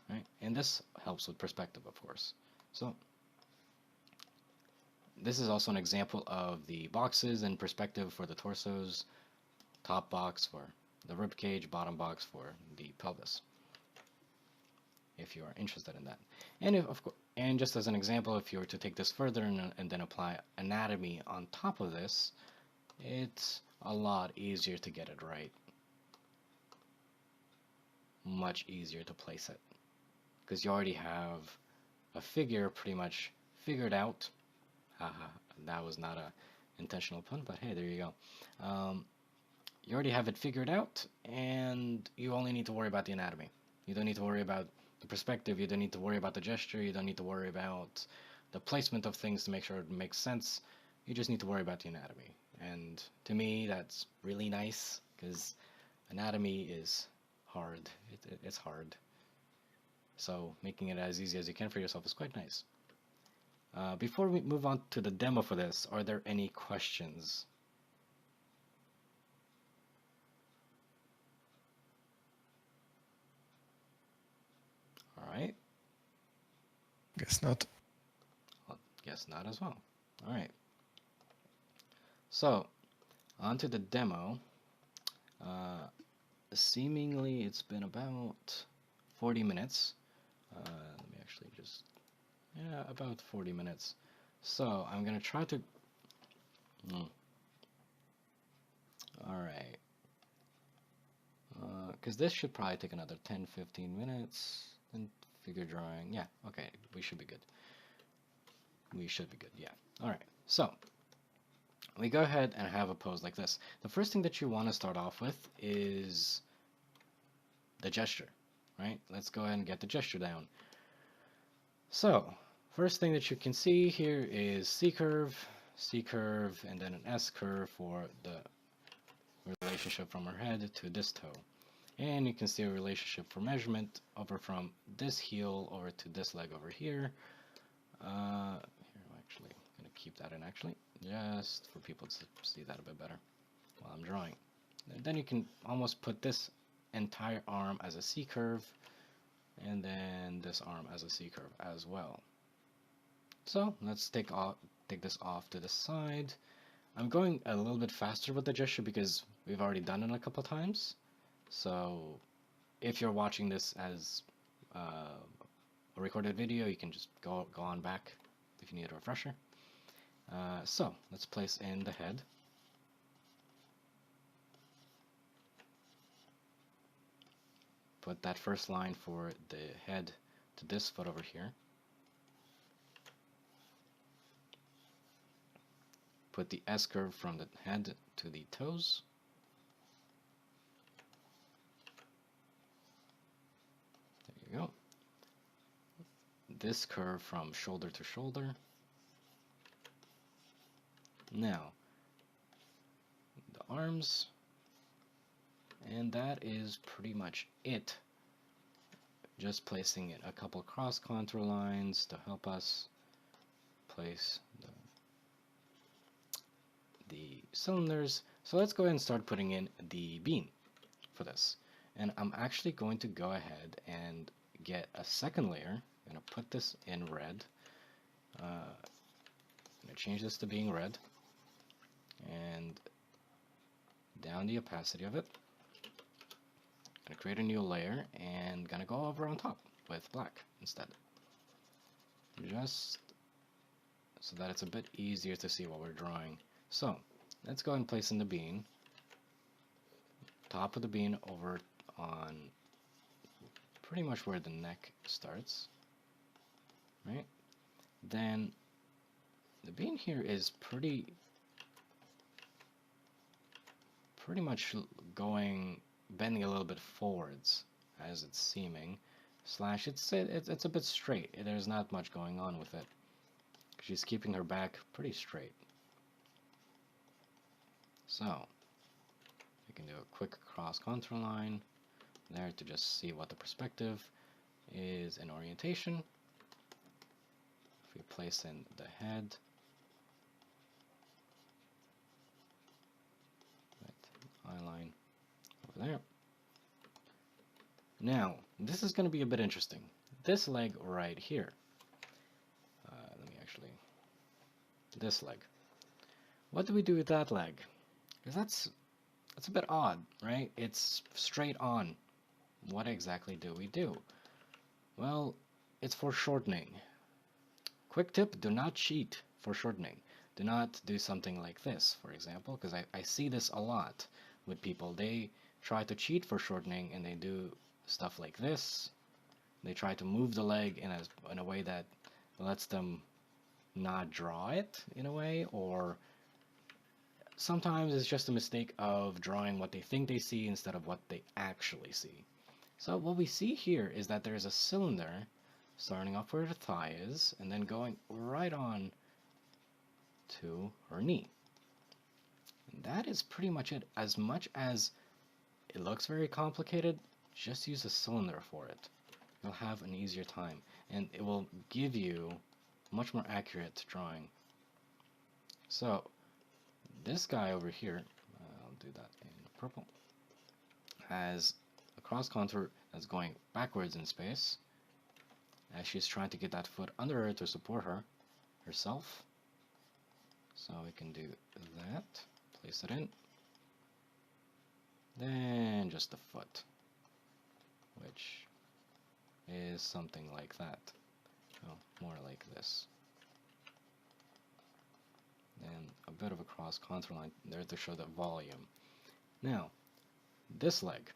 Right? And this helps with perspective, of course. So this is also an example of the boxes and perspective for the torsos. Top box for the rib cage, bottom box for the pelvis, if you are interested in that. And if, of course, and just as an example, if you were to take this further and then apply anatomy on top of this, it's a lot easier to get it right. Much easier to place it, because you already have a figure pretty much figured out. Haha, that was not a intentional pun, but hey, there you go. You already have it figured out, and you only need to worry about the anatomy. You don't need to worry about the perspective, you don't need to worry about the gesture, you don't need to worry about the placement of things to make sure it makes sense. You just need to worry about the anatomy. And to me, that's really nice, because anatomy is hard. It's hard. So making it as easy as you can for yourself is quite nice. Before we move on to the demo for this, are there any questions? Alright. Guess not. Well, guess not as well. Alright. So, on to the demo. Seemingly it's been about 40 minutes. Let me actually just... Yeah, about 40 minutes. So, I'm going to try to... Alright. Because this should probably take another 10-15 minutes. Then figure drawing. Yeah, okay, we should be good. We should be good, yeah. Alright, so we go ahead and have a pose like this. The first thing that you want to start off with is the gesture, right? Let's go ahead and get the gesture down. So, first thing that you can see here is C curve, and then an S curve for the relationship from her head to this toe. And you can see a relationship for measurement over from this heel over to this leg over here. Here, I'm actually going to keep that in actually, just for people to see that a bit better while I'm drawing. And then you can almost put this entire arm as a C curve, and then this arm as a C curve as well. So let's take this off to the side. I'm going a little bit faster with the gesture because we've already done it a couple times. So if you're watching this as a recorded video, you can just go on back if you need a refresher. So let's place in the head. Put that first line for the head to this foot over here. Put the S-curve from the head to the toes. There you go. This curve from shoulder to shoulder. Now, the arms, and that is pretty much it. Just placing a couple cross contour lines to help us place the cylinders. So let's go ahead and start putting in the bean for this. And I'm actually going to go ahead and get a second layer. I'm going to put this in red. I'm going to change this to being red. And down the opacity of it. Going to create a new layer and going to go over on top with black instead. Just so that it's a bit easier to see what we're drawing. So let's go and place in the bean. Top of the bean over on pretty much where the neck starts. Right? Then the bean here is pretty much bending a little bit forwards as it's seeming. Slash, it's a bit straight. There's not much going on with it. She's keeping her back pretty straight. So we can do a quick cross contour line there to just see what the perspective is in orientation. If we place in the head, eye line over there. Now, this is going to be a bit interesting. This leg right here. This leg. What do we do with that leg? Because that's a bit odd, right? It's straight on. What exactly do we do? Well, it's for shortening. Quick tip, do not cheat for shortening. Do not do something like this, for example, because I see this a lot with people. They try to cheat for shortening and they do stuff like this. They try to move the leg in a way that lets them not draw it in a way, or sometimes it's just a mistake of drawing what they think they see instead of what they actually see. So what we see here is that there's a cylinder starting off where the thigh is and then going right on to her knee. And that is pretty much it. As much as it looks very complicated, just use a cylinder for it. You'll have an easier time and it will give you much more accurate drawing. So this guy over here, I'll do that in purple, has a cross contour that's going backwards in space as she's trying to get that foot under her to support herself. So we can do that, place it in, then just the foot, which is something like that. Oh, more like this. And a bit of a cross contour line there to show the volume. Now, this leg,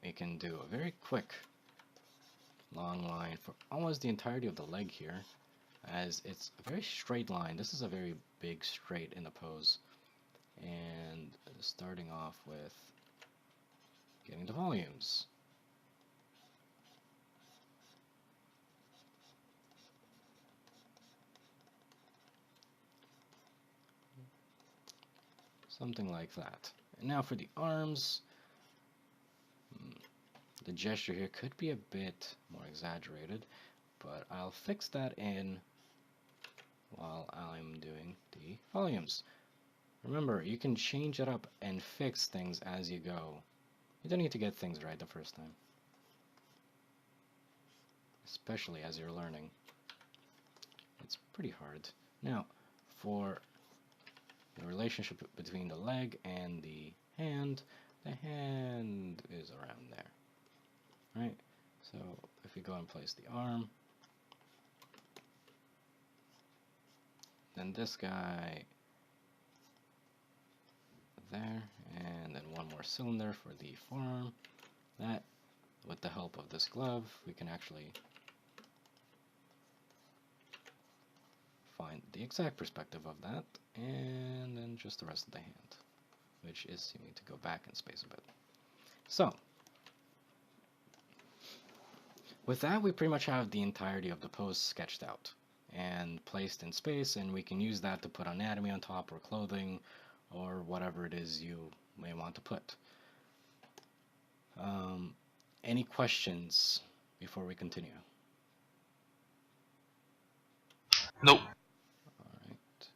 we can do a very quick long line for almost the entirety of the leg here, as it's a very straight line. This is a very big straight in the pose. And starting off with getting the volumes. Something like that. And now for the arms, the gesture here could be a bit more exaggerated, but I'll fix that in while I'm doing the volumes. Remember, you can change it up and fix things as you go. You don't need to get things right the first time, especially as you're learning. It's pretty hard. Now, for the relationship between the leg and the hand is around there, right? So if we go and place the arm, then this guy there, and then one more cylinder for the forearm. That, with the help of this glove, we can actually find the exact perspective of that, and then just the rest of the hand, which is seeming to go back in space a bit. So, with that, we pretty much have the entirety of the pose sketched out and placed in space, and we can use that to put anatomy on top, or clothing, or whatever it is you may want to put. Any questions before we continue? Nope. Alright.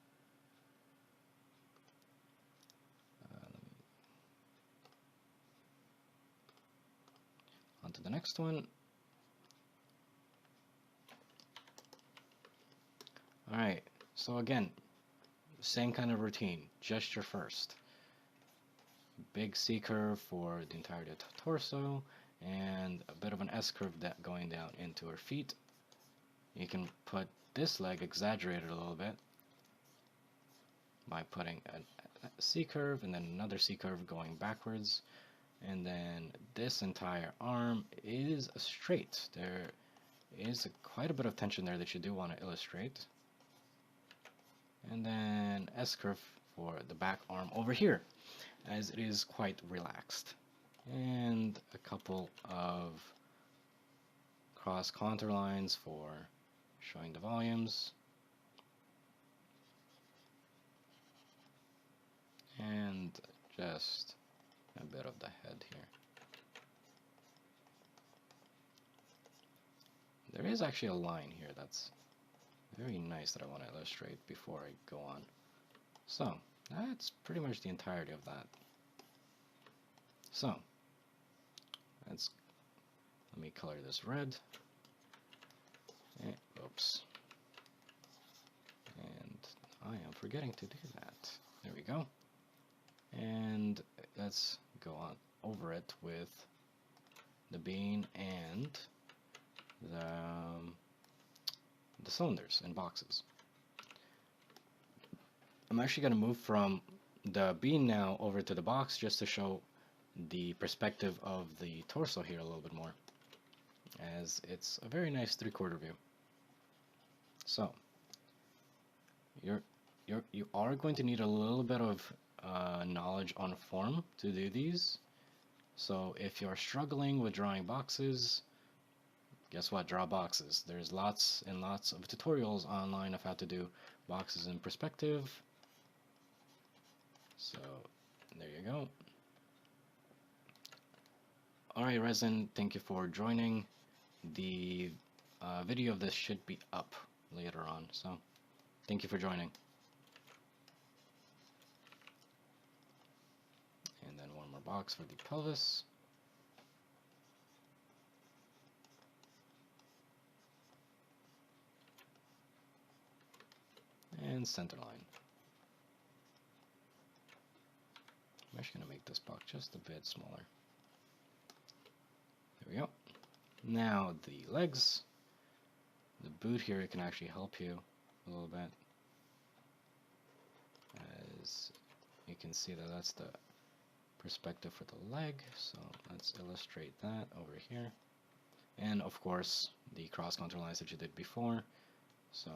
On to the next one. Alright, so again, same kind of routine, gesture first. Big C curve for the entirety of the torso, and a bit of an S curve that going down into her feet. You can put this leg exaggerated a little bit by putting a C curve and then another C curve going backwards, and then this entire arm is straight. There is quite a bit of tension there that you do want to illustrate. And then S curve for the back arm over here, as it is quite relaxed. And a couple of cross contour lines for showing the volumes. And just a bit of the head here. There is actually a line here that's very nice that I want to illustrate before I go on. So, that's pretty much the entirety of that. So, let me color this red. Oops. And I am forgetting to do that. There we go. And let's go on over it with the bean and the cylinders and boxes. I'm actually going to move from the bean now over to the box just to show the perspective of the torso here a little bit more, as it's a very nice 3/4 view. So you are going to need a little bit of knowledge on form to do these. So if you're struggling with drawing boxes, guess what? Draw boxes. There's lots and lots of tutorials online of how to do boxes in perspective. So there you go. Alright, Resine, thank you for joining. The video of this should be up later on, so thank you for joining. And then one more box for the pelvis. And center line. I'm actually going to make this box just a bit smaller. There we go. Now the legs. The boot here can actually help you a little bit, as you can see that that's the perspective for the leg. So let's illustrate that over here. And of course the cross contour lines that you did before. So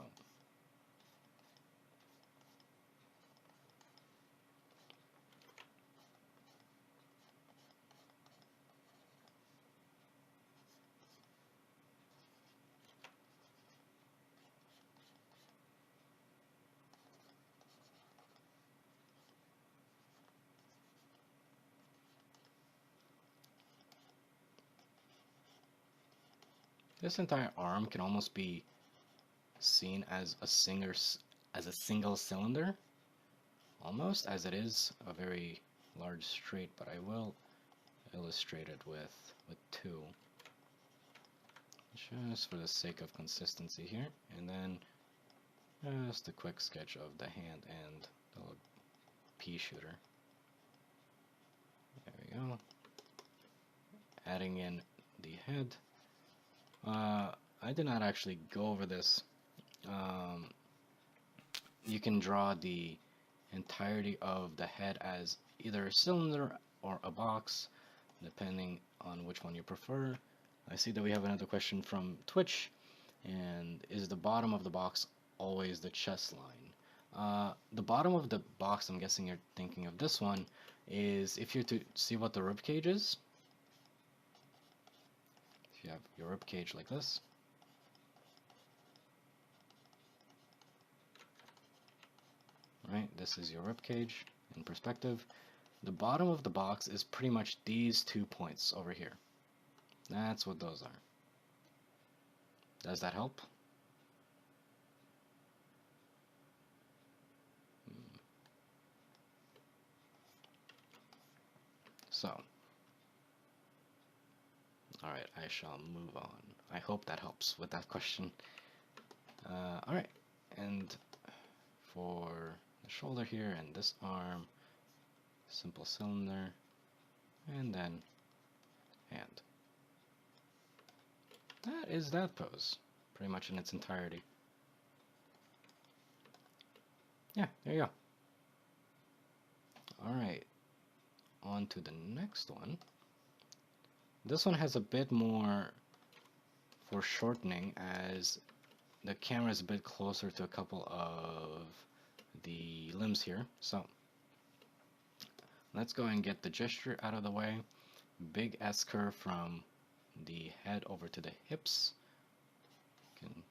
this entire arm can almost be seen as a single cylinder, almost, as it is a very large straight, but I will illustrate it with two, just for the sake of consistency here. And then Just a quick sketch of the hand and the little pea shooter. There we go. Adding in the head. I did not actually go over this. You can draw the entirety of the head as either a cylinder or a box, depending on which one you prefer. I see that we have another question from Twitch, and is the bottom of the box always the chest line? The bottom of the box, I'm guessing you're thinking of this one, is if you're to see what the rib cage is. If you have your rib cage like this, right? This is your rib cage in perspective. The bottom of the box is pretty much these 2 points over here. That's what those are. Does that help? So, alright, I shall move on. I hope that helps with that question. Alright, and for the shoulder here and this arm, simple cylinder, and then hand. That is that pose, pretty much in its entirety. Yeah, there you go. Alright, on to the next one. This one has a bit more foreshortening as the camera is a bit closer to a couple of the limbs here. So let's go and get the gesture out of the way. Big S curve from the head over to the hips. You can,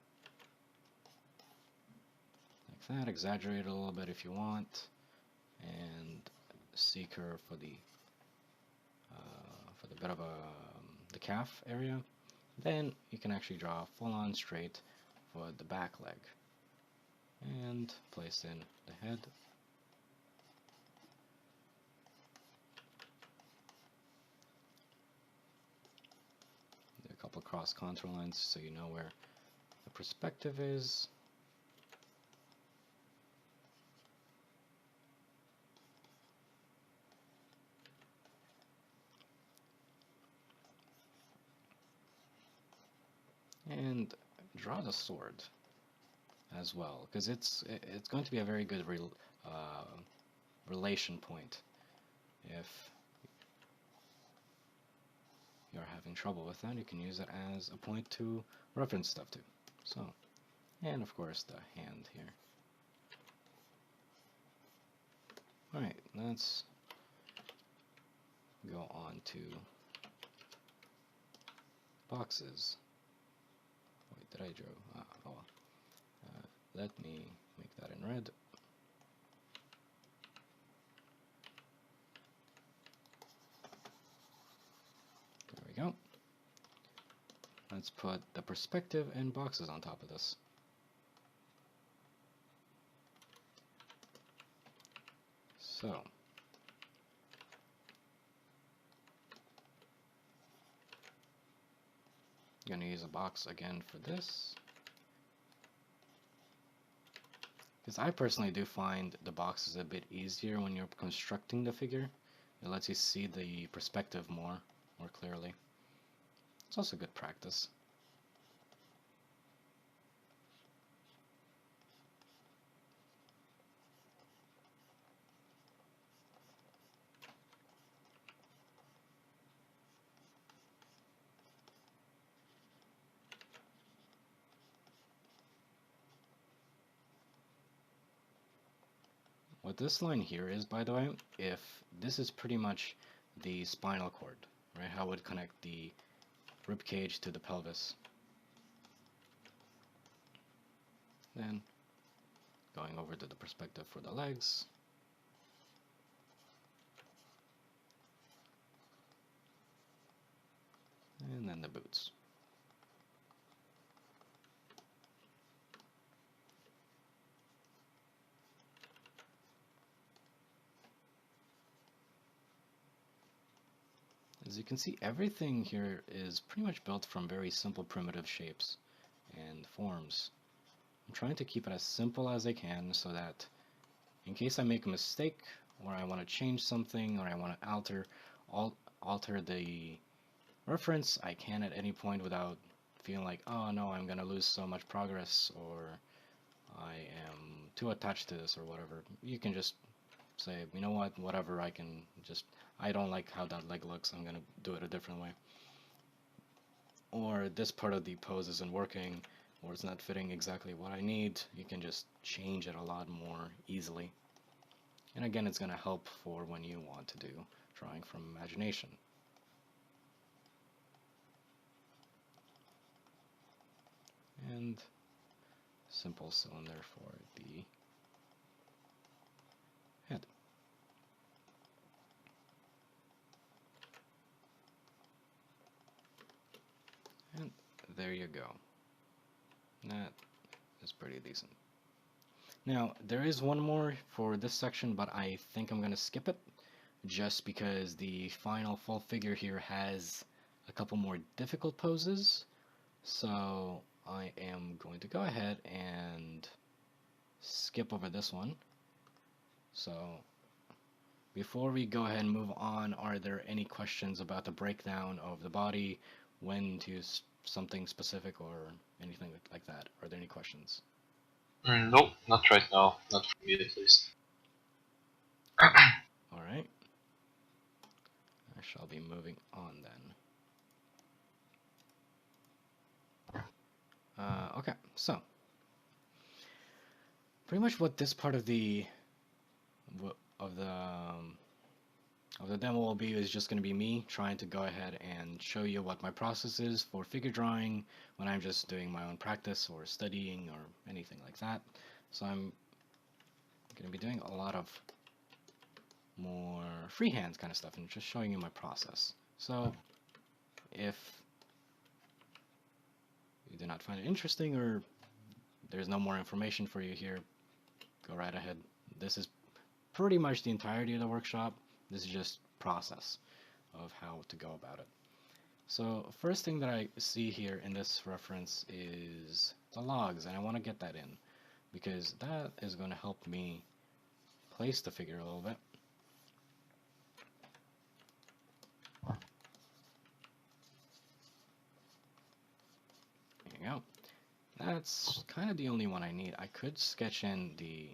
like that, exaggerate a little bit if you want, and C curve for the bit of the calf area. Then you can actually draw full on straight for the back leg, and place in the head. Do a couple cross contour lines so you know where the perspective is. And draw the sword as well, because it's going to be a very good relation point if you're having trouble with that. You can use it as a point to reference stuff to. So, and of course the hand here. Alright, let's go on to boxes. Wait, did I draw? Let me make that in red. There we go. Let's put the perspective and boxes on top of this. So, I'm going to use a box again for this, because I personally do find the boxes a bit easier when you're constructing the figure. It lets you see the perspective more clearly. It's also good practice. What this line here is, by the way, if this is pretty much the spinal cord, right? How it would connect the rib cage to the pelvis. Then going over to the perspective for the legs. And then the boots. As you can see, everything here is pretty much built from very simple primitive shapes and forms, I'm trying to keep it as simple as I can so that in case I make a mistake or I want to change something or I want to alter the reference, I can at any point without feeling like, oh no, I'm gonna lose so much progress or I am too attached to this or whatever. You can just say, you know what, whatever, I don't like how that leg looks, I'm gonna do it a different way. Or this part of the pose isn't working, or it's not fitting exactly what I need, you can just change it a lot more easily. And again, it's gonna help for when you want to do drawing from imagination. And simple cylinder for the head. And there you go. That is pretty decent. Now, there is one more for this section, but I think I'm going to skip it just because the final full figure here has a couple more difficult poses. So I am going to go ahead and skip over this one. So before we go ahead and move on, are there any questions about the breakdown of the body, when to use something specific or anything like that? Are there any questions? Nope, not right now. Not for me at least. Alright. I shall be moving on then. Okay, so pretty much what this part of the of the demo will be is just going to be me trying to go ahead and show you what my process is for figure drawing when I'm just doing my own practice or studying or anything like that. So I'm going to be doing a lot of more freehand kind of stuff and just showing you my process. So if you do not find it interesting or there's no more information for you here, go right ahead. This is pretty much the entirety of the workshop. This is just process of how to go about it. So first thing that I see here in this reference is the logs, and I want to get that in because that is going to help me place the figure a little bit. There you go. That's kind of the only one I need. I could sketch in the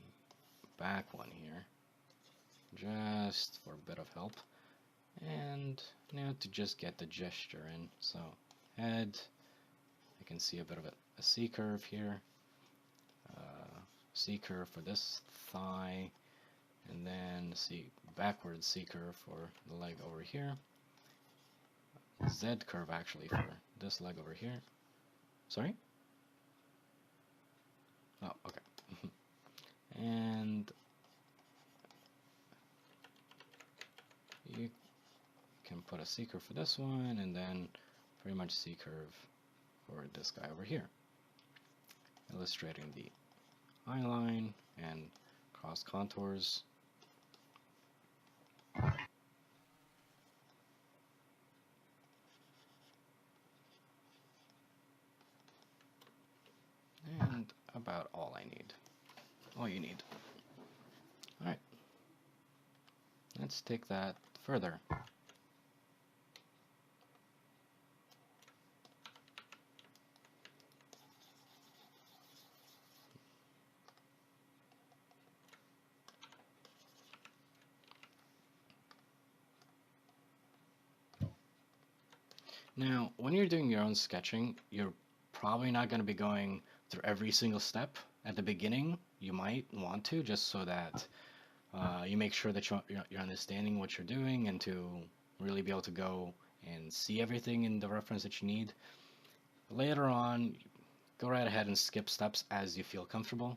back one here just for a bit of help. And now to just get the gesture in. So head, I can see a bit of a C curve here. C curve for this thigh, and then see backwards C curve for the leg over here. Z curve actually for this leg over here. Sorry? Oh, okay. And you can put a C curve for this one, and then pretty much C curve for this guy over here, illustrating the eye line and cross contours. And about all I need. All you need. Alright. Let's take that further. Now, when you're doing your own sketching, you're probably not going to be going through every single step at the beginning. You might want to, just so that you make sure that you're understanding what you're doing and to really be able to go and see everything in the reference that you need. Later on, go right ahead and skip steps as you feel comfortable,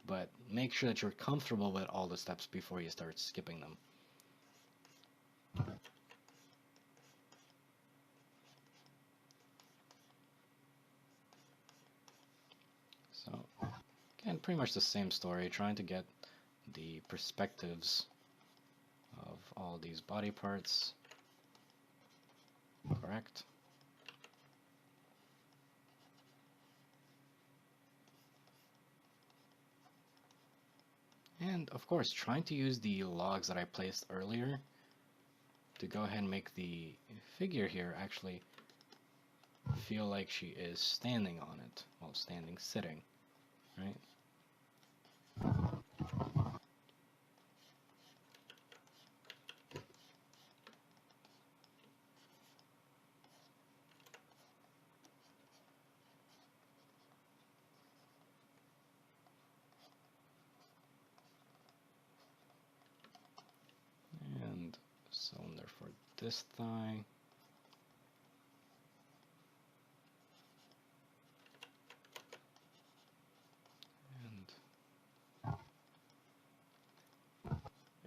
but make sure that you're comfortable with all the steps before you start skipping them. So, again, pretty much the same story, trying to get the perspectives of all these body parts correct. And of course, trying to use the logs that I placed earlier to go ahead and make the figure here actually feel like she is standing on it. Well, standing, sitting, right? And cylinder for this thigh. And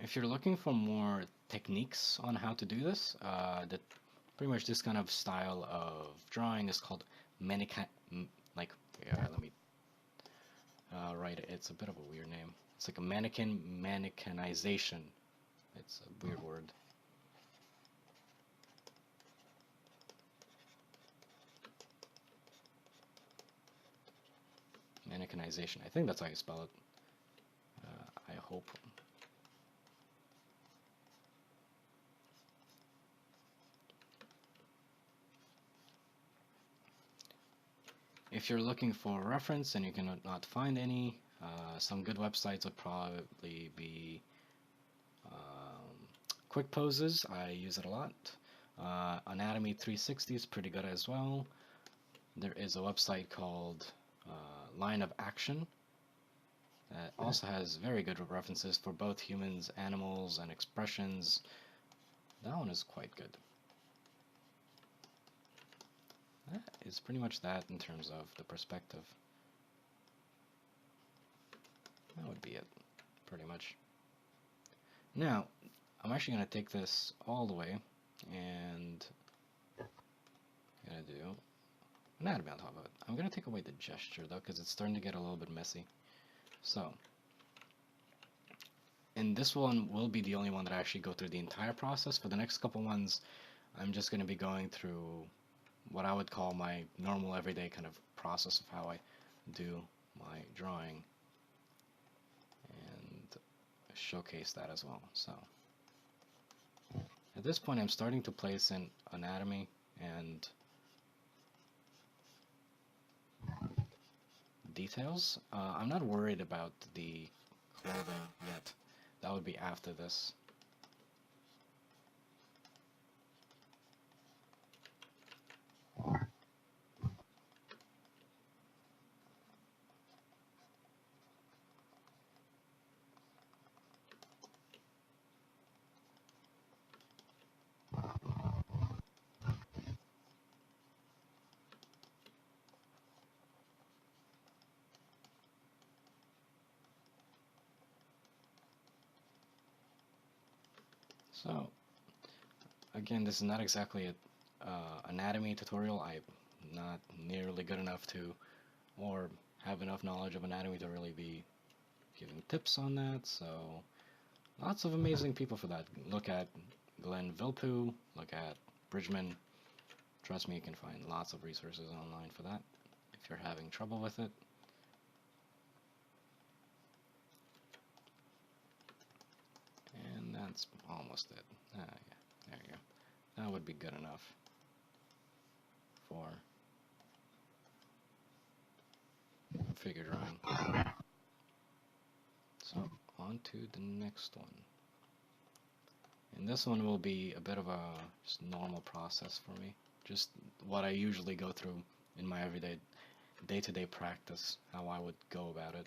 if you're looking for more techniques on how to do this, that pretty much this kind of style of drawing is called mannequin. Like, let me write it. It's a bit of a weird name. It's like a mannequinization. It's a weird word. Mannequinization. I think that's how you spell it. I hope. If you're looking for a reference and you cannot find any, some good websites would probably be Quick Poses. I use it a lot. Anatomy 360 is pretty good as well. There is a website called Line of Action that also has very good references for both humans, animals, and expressions. That one is quite good. That is pretty much that in terms of the perspective. That would be it, pretty much. Now, I'm actually going to take this all the way and going to do anatomy on top of it. I'm going to take away the gesture though, because it's starting to get a little bit messy. So, and this one will be the only one that I actually go through the entire process. For the next couple ones, I'm just going to be going through what I would call my normal everyday kind of process of how I do my drawing and showcase that as well. So at this point I'm starting to place in anatomy and details. I'm not worried about the clothing yet. That would be after this. So, again, this is not exactly an anatomy tutorial. I'm not nearly good enough to, or have enough knowledge of anatomy to really be giving tips on that. So, lots of amazing people for that. Look at Glenn Vilpu, look at Bridgman. Trust me, you can find lots of resources online for that if you're having trouble with it. And that's almost it. Yeah, there you go. That would be good enough for figure drawing. So, on to the next one. And this one will be a bit of a just normal process for me. Just what I usually go through in my everyday, day-to-day practice, how I would go about it.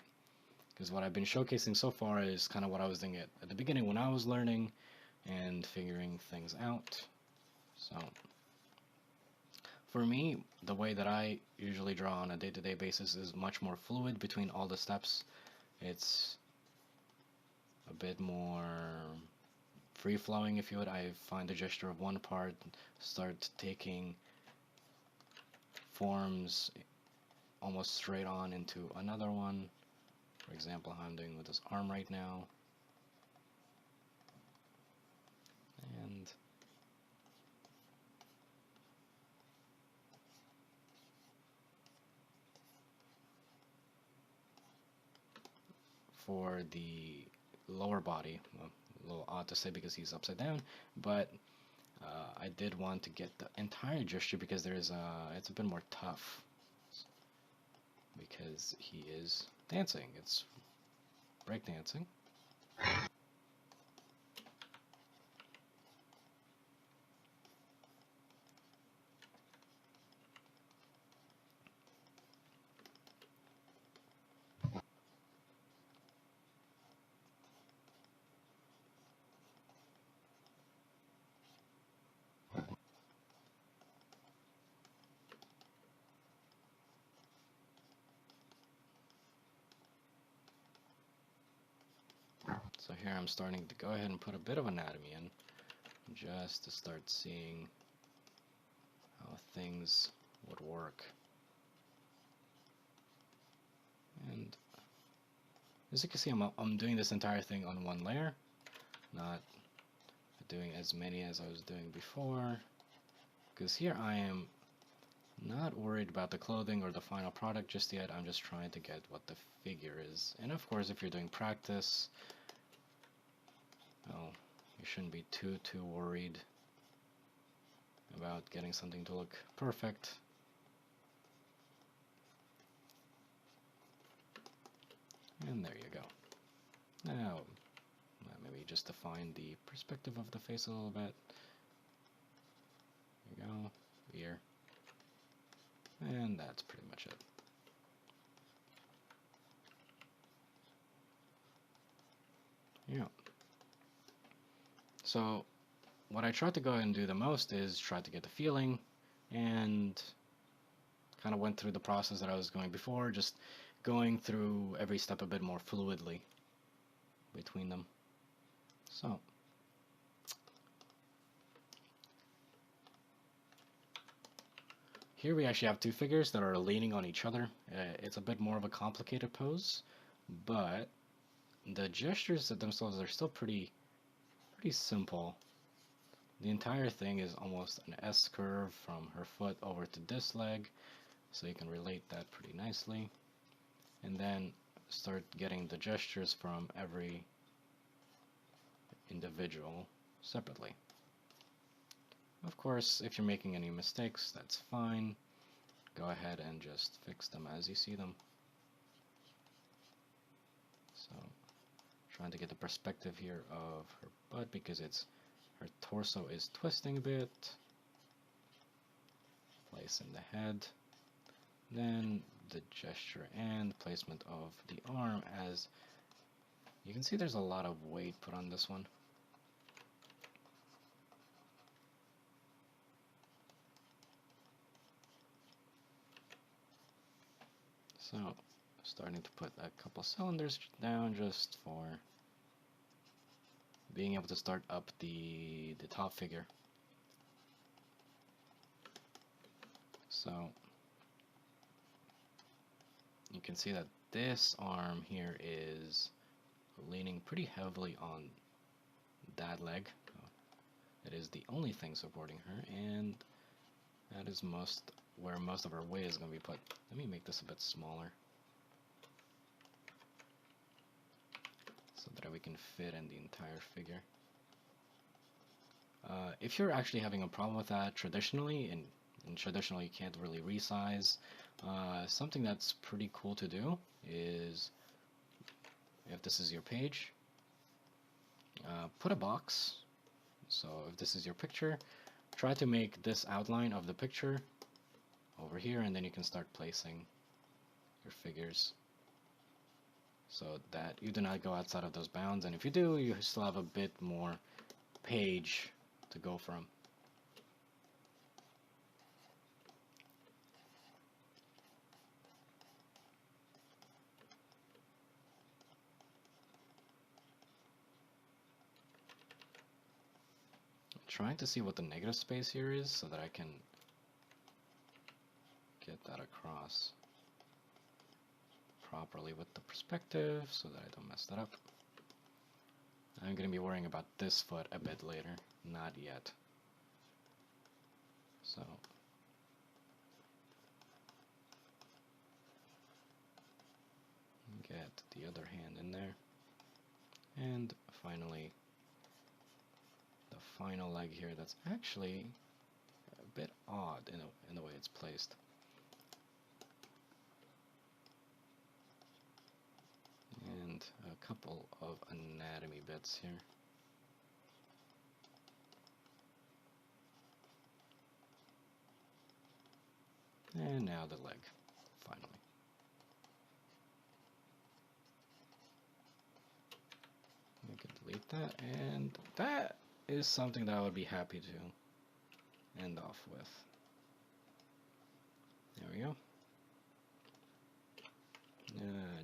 Because what I've been showcasing so far is kind of what I was doing at the beginning when I was learning and figuring things out. So, for me, the way that I usually draw on a day-to-day basis is much more fluid between all the steps. It's a bit more free-flowing, if you would. I find the gesture of one part start taking forms almost straight on into another one. For example, how I'm doing with this arm right now. And for the lower body. Well, a little odd to say because he's upside down, but I did want to get the entire gesture because there's it's a bit more tough because he is dancing. It's breakdancing. So here I'm starting to go ahead and put a bit of anatomy in just to start seeing how things would work. And as you can see, I'm doing this entire thing on one layer, not doing as many as I was doing before, because here I am not worried about the clothing or the final product just yet. I'm just trying to get what the figure is. And of course, if you're doing practice, well, you shouldn't be too worried about getting something to look perfect. And there you go. Now, maybe just define the perspective of the face a little bit. There you go. Ear. And that's pretty much it. Yeah. So what I tried to go and do the most is try to get the feeling, and kind of went through the process that I was going before, just going through every step a bit more fluidly between them. So here we actually have two figures that are leaning on each other. It's a bit more of a complicated pose, but the gestures themselves are still pretty simple. The entire thing is almost an S curve from her foot over to this leg, so you can relate that pretty nicely. And then start getting the gestures from every individual separately. Of course, if you're making any mistakes, that's fine. Go ahead and just fix them as you see them. So, trying to get the perspective here of her butt because her torso is twisting a bit. Place in the head. Then the gesture and placement of the arm, as you can see there's a lot of weight put on this one. So, starting to put a couple cylinders down just for being able to start up the top figure. So, you can see that this arm here is leaning pretty heavily on that leg. It is the only thing supporting her, and that is where most of her weight is going to be put. Let me make this a bit smaller so that we can fit in the entire figure. If you're actually having a problem with that traditionally, and traditionally you can't really resize, something that's pretty cool to do is, if this is your page, put a box. So if this is your picture, try to make this outline of the picture over here, and then you can start placing your figures so that you do not go outside of those bounds, and if you do, you still have a bit more page to go from. I'm trying to see what the negative space here is so that I can get that across properly with the perspective so that I don't mess that up. I'm going to be worrying about this foot a bit later, not yet. So get the other hand in there. And finally, the final leg here that's actually a bit odd in the way it's placed. And a couple of anatomy bits here. And now the leg, finally. We can delete that, and that is something that I would be happy to end off with. There we go.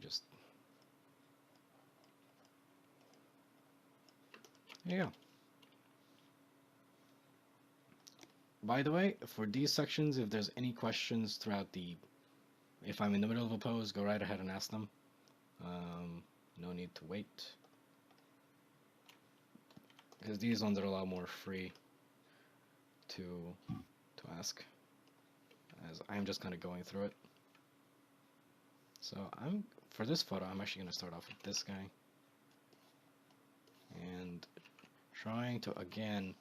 Just there you go. By the way, for these sections, if there's any questions throughout if I'm in the middle of a pose, go right ahead and ask them. No need to wait, because these ones are a lot more free to ask, as I'm just kind of going through it. So for this photo, I'm actually going to start off with this guy, and trying to again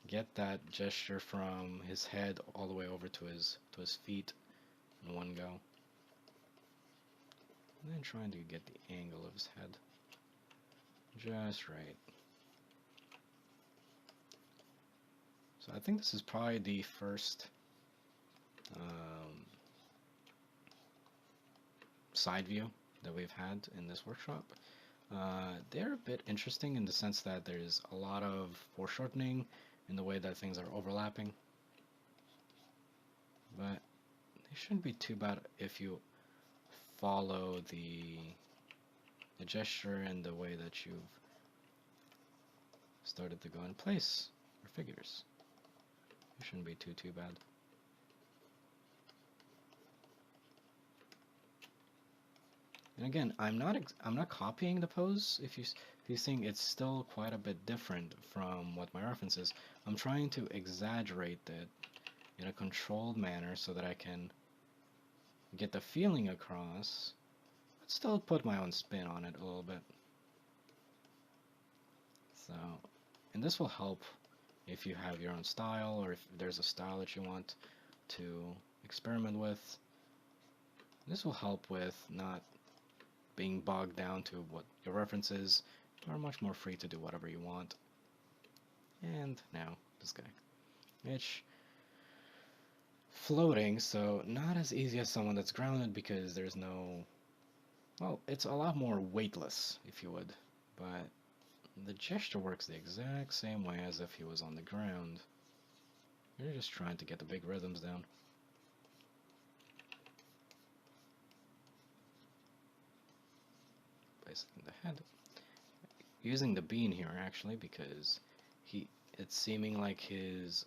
get that gesture from his head all the way over to his feet in one go, and then trying to get the angle of his head just right. So I think this is probably the first side view that we've had in this workshop. They're a bit interesting in the sense that there's a lot of foreshortening in the way that things are overlapping, but they shouldn't be too bad if you follow the gesture and the way that you've started to go in place your figures. It shouldn't be too bad. And again, I'm not copying the pose. If you think it's still quite a bit different from what my reference is, I'm trying to exaggerate it in a controlled manner so that I can get the feeling across, but still put my own spin on it a little bit. So, and this will help if you have your own style, or if there's a style that you want to experiment with. This will help with not being bogged down to what your reference is. You are much more free to do whatever you want. And now this guy, which floating, so not as easy as someone that's grounded, because there's no, well, it's a lot more weightless, if you would, but the gesture works the exact same way as if he was on the ground. You're just trying to get the big rhythms down. Placing the head. Using the bean here, actually, because it's seeming like his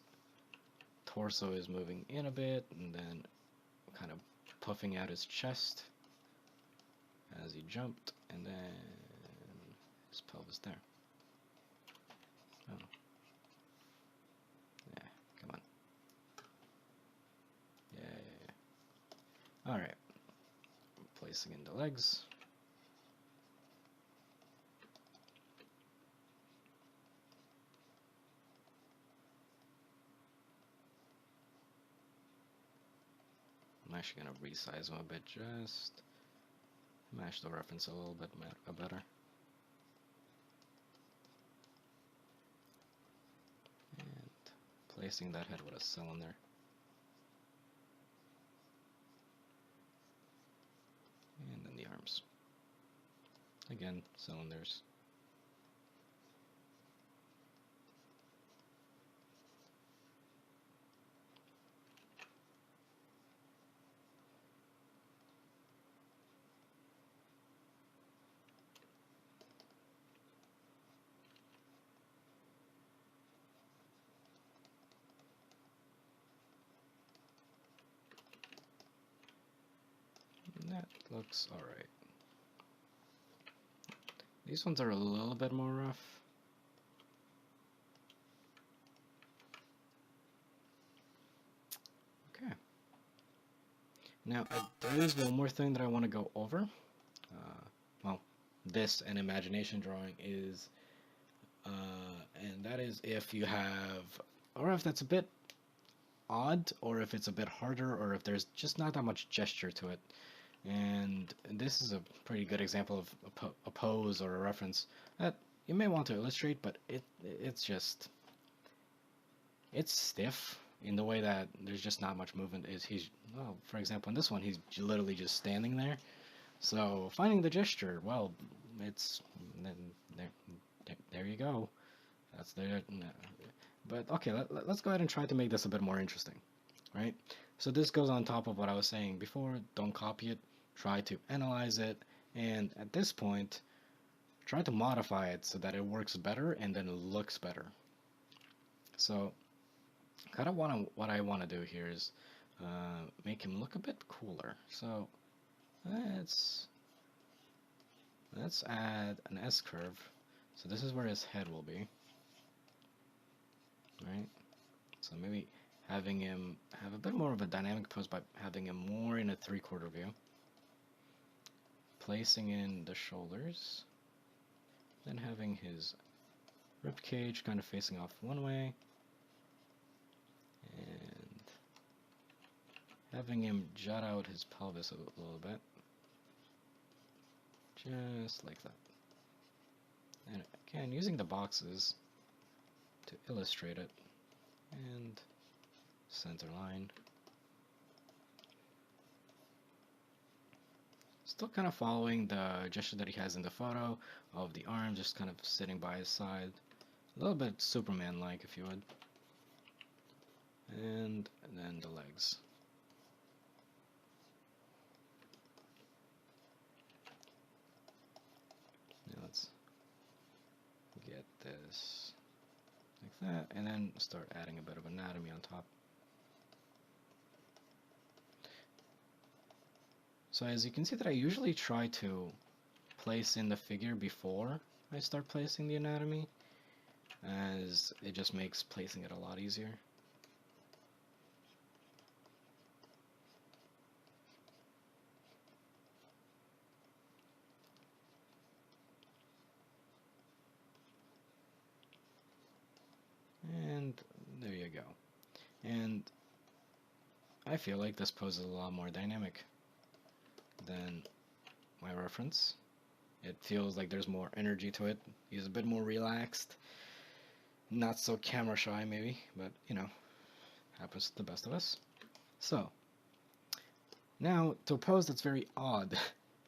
torso is moving in a bit, and then kind of puffing out his chest as he jumped, and then his pelvis there. Oh. Yeah, come on. Yeah. Alright. Placing in the legs. I'm actually going to resize him a bit, just match the reference a little bit better. And placing that head with a cylinder. And then the arms. Again, cylinders. That looks alright. These ones are a little bit more rough. Okay. Now, there is one more thing that I want to go over. Well, this an imagination drawing is, and that is if you have, or if that's a bit odd, or if it's a bit harder, or if there's just not that much gesture to it. And this is a pretty good example of a pose or a reference that you may want to illustrate, but it's just, it's stiff in the way that there's just not much movement. Well, for example, in this one, he's literally just standing there. So finding the gesture, well, it's there you go. That's there. But okay, let's go ahead and try to make this a bit more interesting, right? So this goes on top of what I was saying before. Don't copy it. Try to analyze it, and at this point, try to modify it so that it works better and then it looks better. So kind of what I want to do here is make him look a bit cooler. So let's add an S curve. So this is where his head will be, right? So maybe having him have a bit more of a dynamic pose by having him more in a 3/4 view, placing in the shoulders, then having his rib cage kind of facing off one way, and having him jut out his pelvis a little bit, just like that. And again, using the boxes to illustrate it, and center line. Still kind of following the gesture that he has in the photo of the arm just kind of sitting by his side. A little bit Superman-like, if you would. And then the legs. Now let's get this like that, and then start adding a bit of anatomy on top. So as you can see that I usually try to place in the figure before I start placing the anatomy, as it just makes placing it a lot easier. And there you go. And I feel like this pose is a lot more dynamic than my reference. It feels like there's more energy to it. He's a bit more relaxed. Not so camera shy maybe, but you know, happens to the best of us. So, now to a pose that's very odd,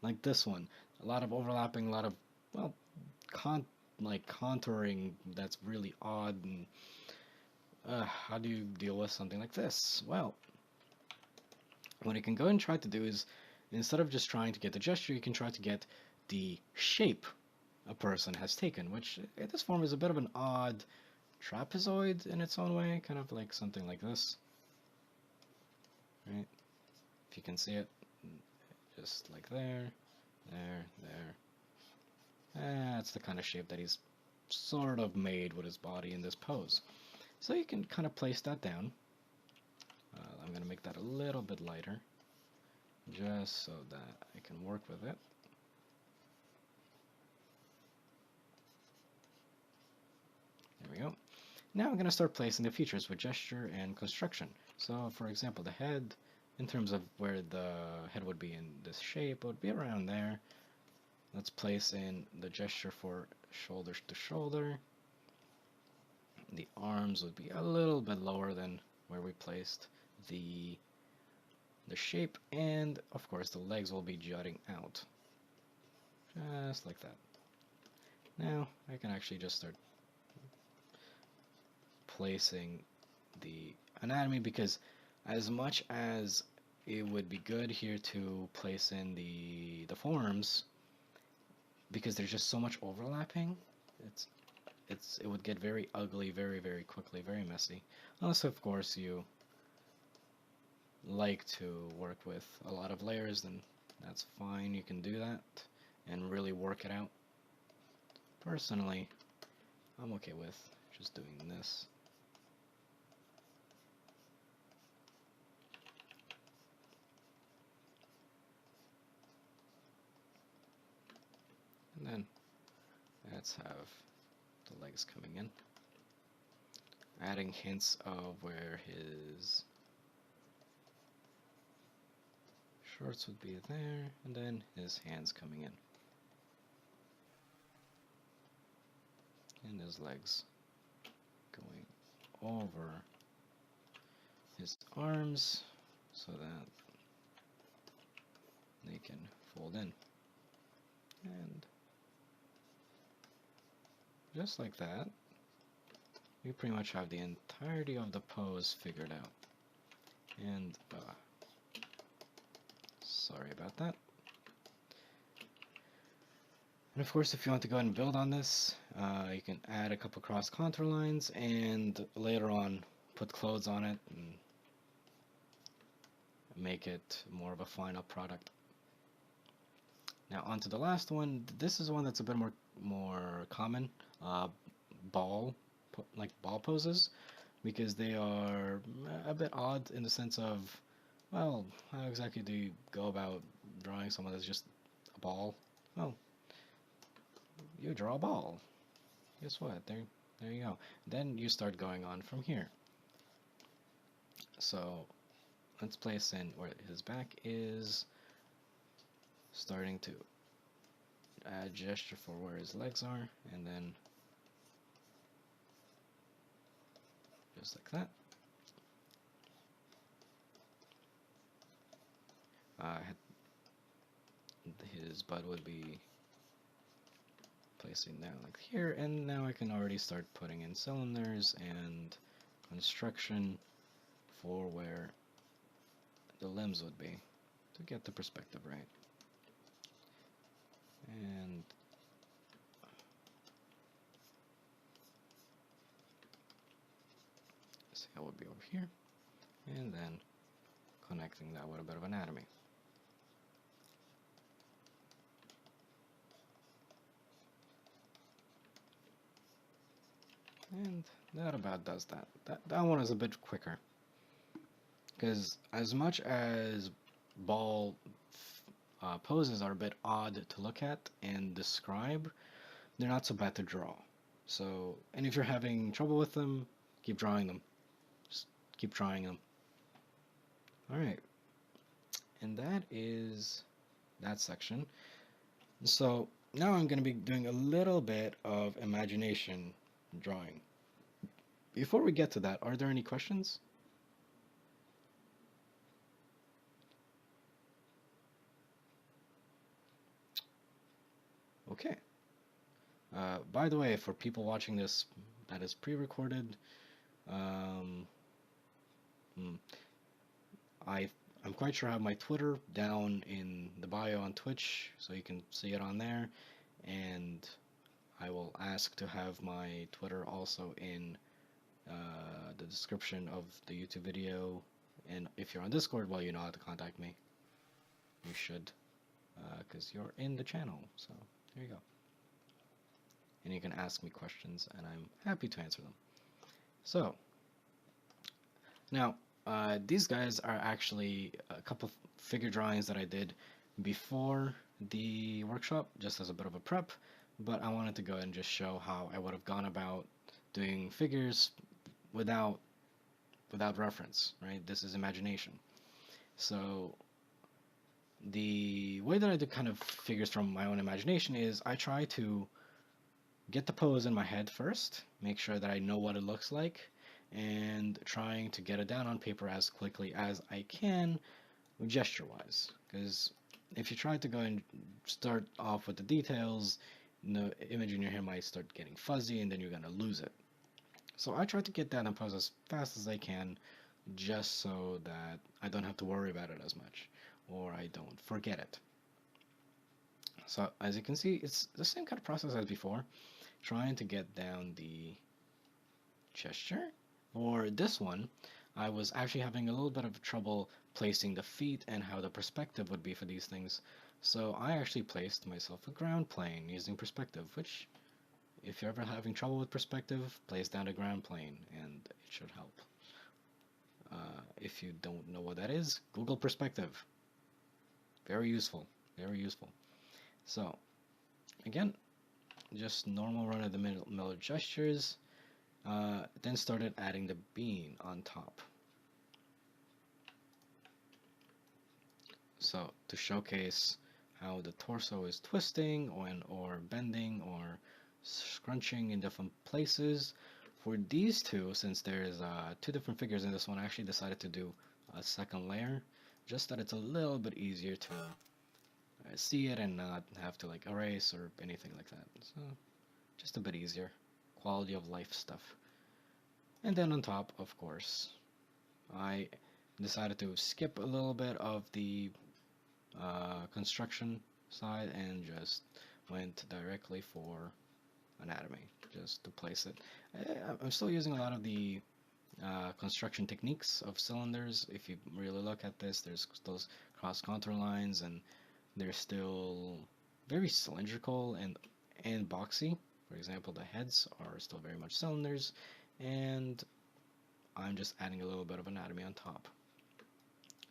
like this one. A lot of overlapping, a lot of, well, contouring that's really odd. And how do you deal with something like this? Well, what you can go and try to do is, instead of just trying to get the gesture, you can try to get the shape a person has taken, which in this form is a bit of an odd trapezoid in its own way, kind of like something like this, right? If you can see it, just like there, there. That's the kind of shape that he's sort of made with his body in this pose. So you can kind of place that down. I'm going to make that a little bit lighter, just so that I can work with it. There we go. Now I'm going to start placing the features with gesture and construction. So for example, the head, in terms of where the head would be in this shape, would be around there. Let's place in the gesture for shoulder to shoulder. The arms would be a little bit lower than where we placed the shape, and of course the legs will be jutting out. Just like that. Now I can actually just start placing the anatomy, because as much as it would be good here to place in the forms, because there's just so much overlapping, it would get very ugly very quickly, very messy, unless of course you like to work with a lot of layers. Then that's fine, you can do that and really work it out. Personally, I'm okay with just doing this. And let's have the legs coming in. Adding hints of where his shorts would be there, and then his hands coming in. And his legs going over his arms so that they can fold in. And just like that, we pretty much have the entirety of the pose figured out. And sorry about that. And of course, if you want to go ahead and build on this, you can add a couple cross contour lines and later on put clothes on it and make it more of a final product. Now onto the last one. This is one that's a bit more common, ball poses, because they are a bit odd in the sense of, well, how exactly do you go about drawing someone that's just a ball? Well, you draw a ball. Guess what? There you go. Then you start going on from here. So let's place in where his back is, starting to add gesture for where his legs are, and then just like that. His butt would be placing down like here, and now I can already start putting in cylinders and construction for where the limbs would be to get the perspective right. And see how it would be over here, and then connecting that with a bit of anatomy. And that about does that. That one is a bit quicker, because as much as ball poses are a bit odd to look at and describe, they're not so bad to draw. So, and if you're having trouble with them, keep drawing them. Just keep trying them. Alright, and that is that section. So now I'm going to be doing a little bit of imagination drawing. Before we get to that, are there any questions? Okay. By the way, for people watching this that is pre-recorded, I'm quite sure I have my Twitter down in the bio on Twitch, so you can see it on there, and I will ask to have my Twitter also in the description of the YouTube video. And if you're on Discord, well, you know how to contact me. You should, because you're in the channel, so there you go. And you can ask me questions, and I'm happy to answer them. So, now, these guys are actually a couple figure drawings that I did before the workshop, just as a bit of a prep, but I wanted to go and just show how I would have gone about doing figures without reference, right? This is imagination. So the way that I do kind of figures from my own imagination is I try to get the pose in my head first, make sure that I know what it looks like, and trying to get it down on paper as quickly as I can, gesture-wise. Because if you try to go and start off with the details, the image in your head might start getting fuzzy, and then you're going to lose it. So I try to get that on pose as fast as I can, just so that I don't have to worry about it as much, or I don't forget it. So as you can see, it's the same kind of process as before, trying to get down the gesture. For this one, I was actually having a little bit of trouble placing the feet and how the perspective would be for these things. So I actually placed myself a ground plane using perspective, which, if you're ever having trouble with perspective, place down a ground plane and it should help. If you don't know what that is, Google perspective. Very useful, very useful. So, again, just normal run-of-the-mill gestures, then started adding the bean on top. So to showcase how the torso is twisting or bending or scrunching in different places. For these two, since there's two different figures in this one, I actually decided to do a second layer, just that it's a little bit easier to see it and not have to like erase or anything like that. So just a bit easier, quality of life stuff. And then on top, of course, I decided to skip a little bit of the construction side and just went directly for anatomy, just to place it. I'm still using a lot of the construction techniques of cylinders. If you really look at this, there's those cross contour lines, and they're still very cylindrical and boxy. For example, the heads are still very much cylinders, and I'm just adding a little bit of anatomy on top.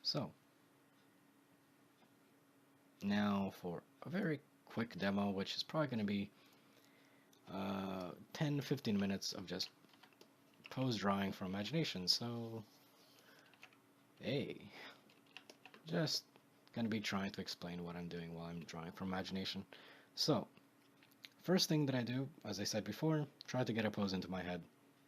So now for a very quick demo, which is probably going to be 10-15 minutes of just pose drawing from imagination. So hey, just gonna be trying to explain what I'm doing while I'm drawing from imagination. So first thing that I do, as I said before, try to get a pose into my head.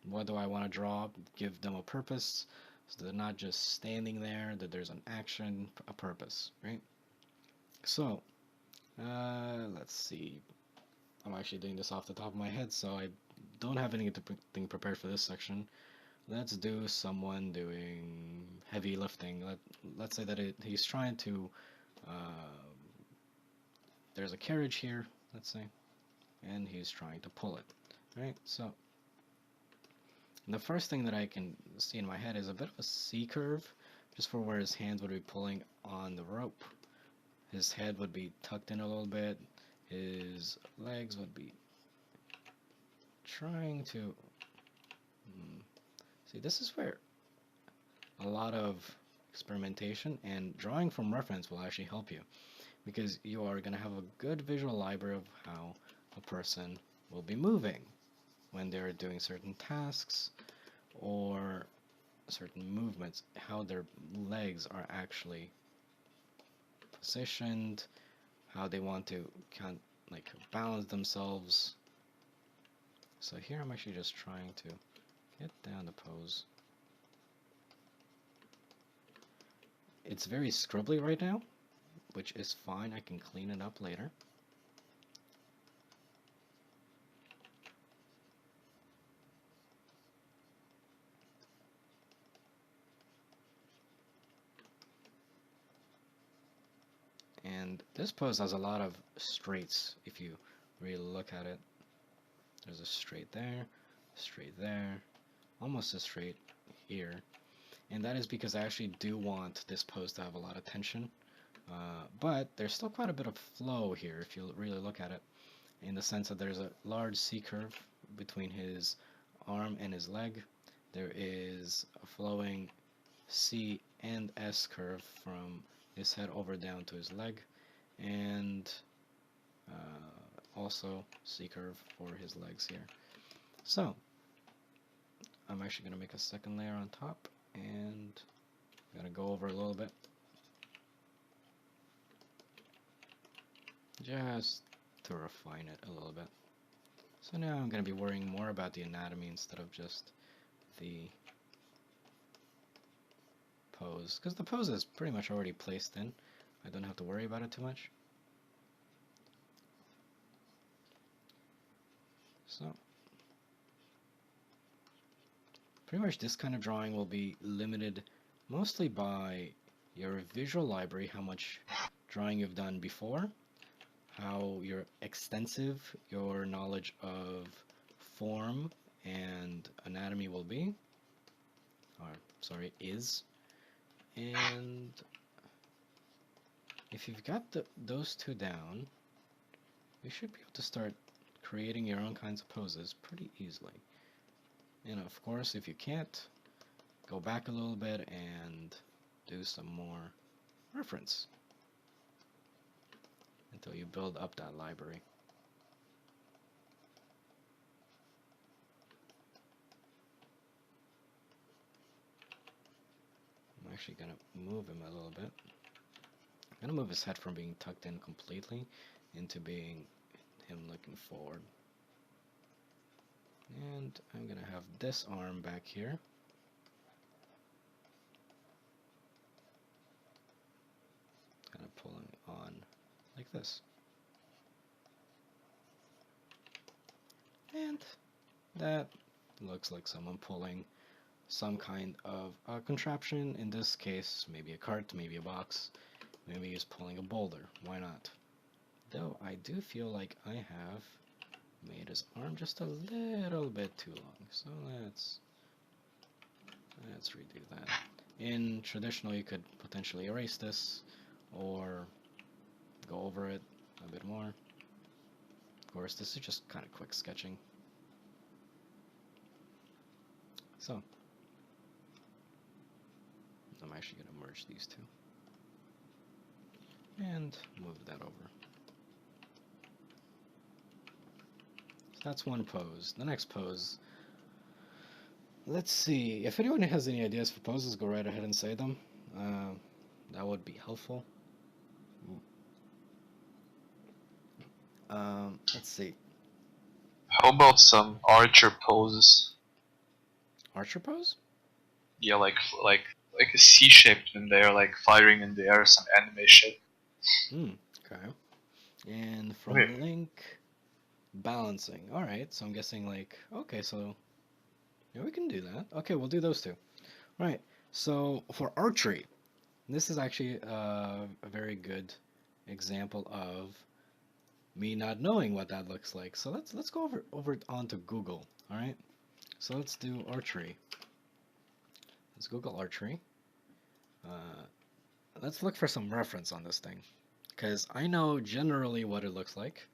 What do I want to draw? Give them a purpose, so they're not just standing there, that there's an action, a purpose, right? So let's see, I'm actually doing this off the top of my head, so I don't have anything prepared for this section. Let's do someone doing heavy lifting. Let's say that he's trying to, there's a carriage here, let's say, and he's trying to pull it, right? So the first thing that I can see in my head is a bit of a C curve, just for where his hands would be pulling on the rope. His head would be tucked in a little bit, his legs would be trying to, see, this is where a lot of experimentation and drawing from reference will actually help you, because you are going to have a good visual library of how a person will be moving when they're doing certain tasks or certain movements, how their legs are actually positioned, how they want to like balance themselves. So here I'm actually just trying to get down the pose. It's very scribbly right now, which is fine. I can clean it up later. And this pose has a lot of straights if you really look at it. There's a straight there, almost a straight here. And that is because I actually do want this pose to have a lot of tension. But there's still quite a bit of flow here if you really look at it, in the sense that there's a large C curve between his arm and his leg. There is a flowing C and S curve from his head over down to his leg, and also C curve for his legs here. So I'm actually going to make a second layer on top, and I'm going to go over a little bit just to refine it a little bit. So now I'm going to be worrying more about the anatomy instead of just the pose, because the pose is pretty much already placed in. I don't have to worry about it too much. So pretty much this kind of drawing will be limited mostly by your visual library, how much drawing you've done before, how extensive your knowledge of form and anatomy will be, or sorry, is. And if you've got those two down, you should be able to start creating your own kinds of poses pretty easily. And of course, if you can't, go back a little bit and do some more reference until you build up that library. actually gonna move him a little bit. I'm gonna move his head from being tucked in completely into being him looking forward. And I'm gonna have this arm back here. Kind of pulling on like this. And that looks like someone pulling some kind of a contraption. In this case, maybe a cart, maybe a box, maybe he's pulling a boulder. Why not? Though I do feel like I have made his arm just a little bit too long. So let's redo that. In traditional, you could potentially erase this or go over it a bit more. Of course, this is just kind of quick sketching. So, I'm actually going to merge these two. And move that over. So that's one pose. The next pose. Let's see. If anyone has any ideas for poses, go right ahead and say them. That would be helpful. Let's see. How about some archer poses? Archer pose? Yeah, like a C shaped in there, like firing in the air, some anime shit. Okay. And from Okay. Link, balancing. Alright, so I'm guessing like, okay, so yeah, we can do that. Okay, we'll do those two. Right, so for archery, this is actually a very good example of me not knowing what that looks like. So let's go over onto Google. All right, so let's do archery. Let's Google archery. Let's look for some reference on this thing, because I know generally what it looks like.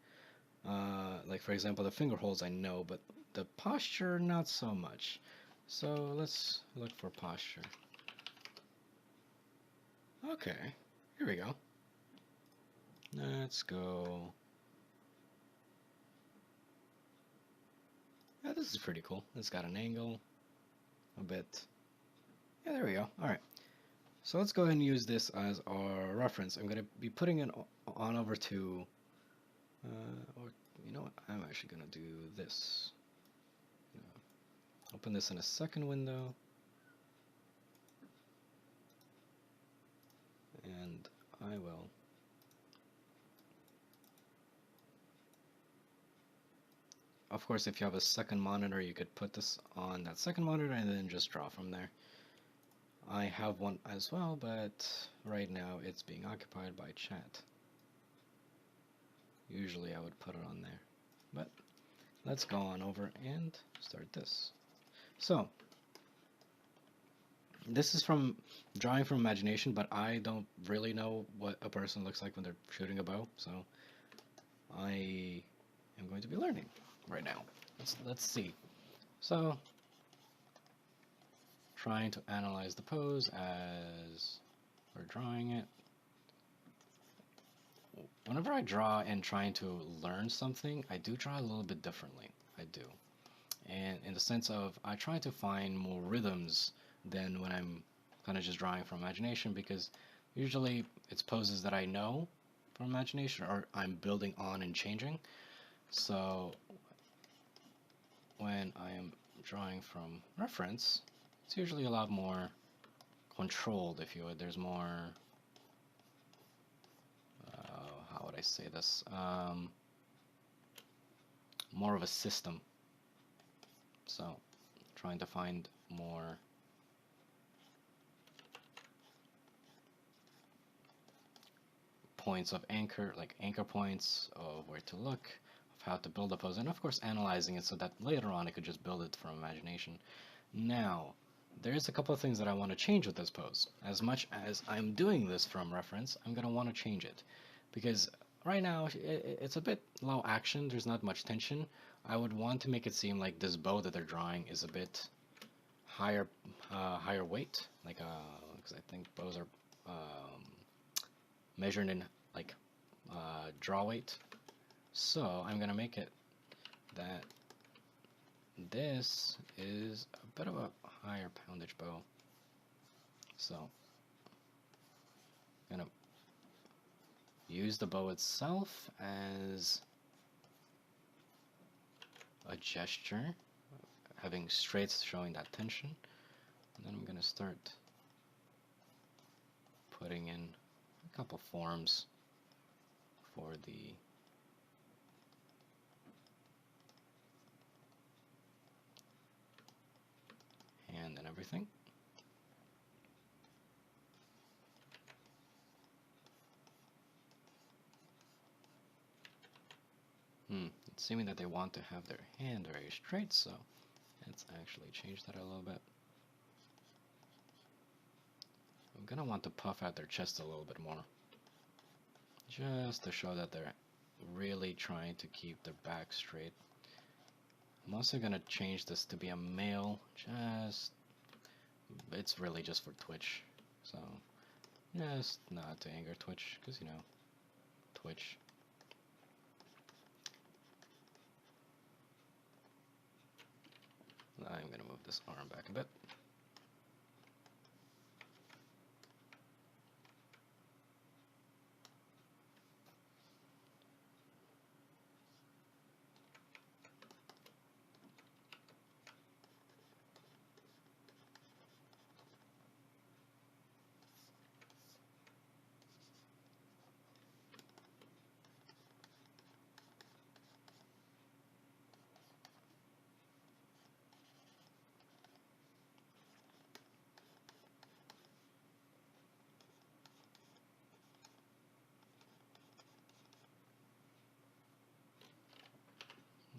Like for example, the finger holes I know, but the posture not so much. So let's look for posture. Okay, here we go. Let's go. Yeah, this is pretty cool. It's got an angle, a bit. Yeah, there we go. All right. So let's go ahead and use this as our reference. I'm going to be putting it on over to, or you know what? I'm actually going to do this. Open this in a second window. And I will. Of course, if you have a second monitor, you could put this on that second monitor and then just draw from there. I have one as well, but right now it's being occupied by chat. Usually I would put it on there, but let's go on over and start this. So, this is from drawing from imagination, but I don't really know what a person looks like when they're shooting a bow, so I am going to be learning right now. Let's see. So, trying to analyze the pose as we're drawing it. Whenever I draw and trying to learn something, I do draw a little bit differently. I do. And in the sense of, I try to find more rhythms than when I'm kind of just drawing from imagination, because usually it's poses that I know from imagination or I'm building on and changing. So when I am drawing from reference, it's usually a lot more controlled, if you would. There's more, how would I say this? More of a system. So trying to find more points of anchor, like anchor points of where to look, of how to build a pose, and of course analyzing it so that later on I could just build it from imagination. Now, there's a couple of things that I want to change with this pose. As much as I'm doing this from reference, I'm going to want to change it, because right now it's a bit low action, there's not much tension. I would want to make it seem like this bow that they're drawing is a bit higher higher weight, like because I think bows are measured in like draw weight. So I'm gonna make it that this is a bit of a higher poundage bow. So gonna use the bow itself as a gesture, having straights showing that tension. And then I'm gonna start putting in a couple forms for the hand and everything. It's seeming that they want to have their hand very straight, so let's actually change that a little bit. I'm gonna want to puff out their chest a little bit more, just to show that they're really trying to keep their back straight. I'm also gonna change this to be a male, it's really just for Twitch, so just not to anger Twitch, because you know, Twitch. I'm gonna move this arm back a bit.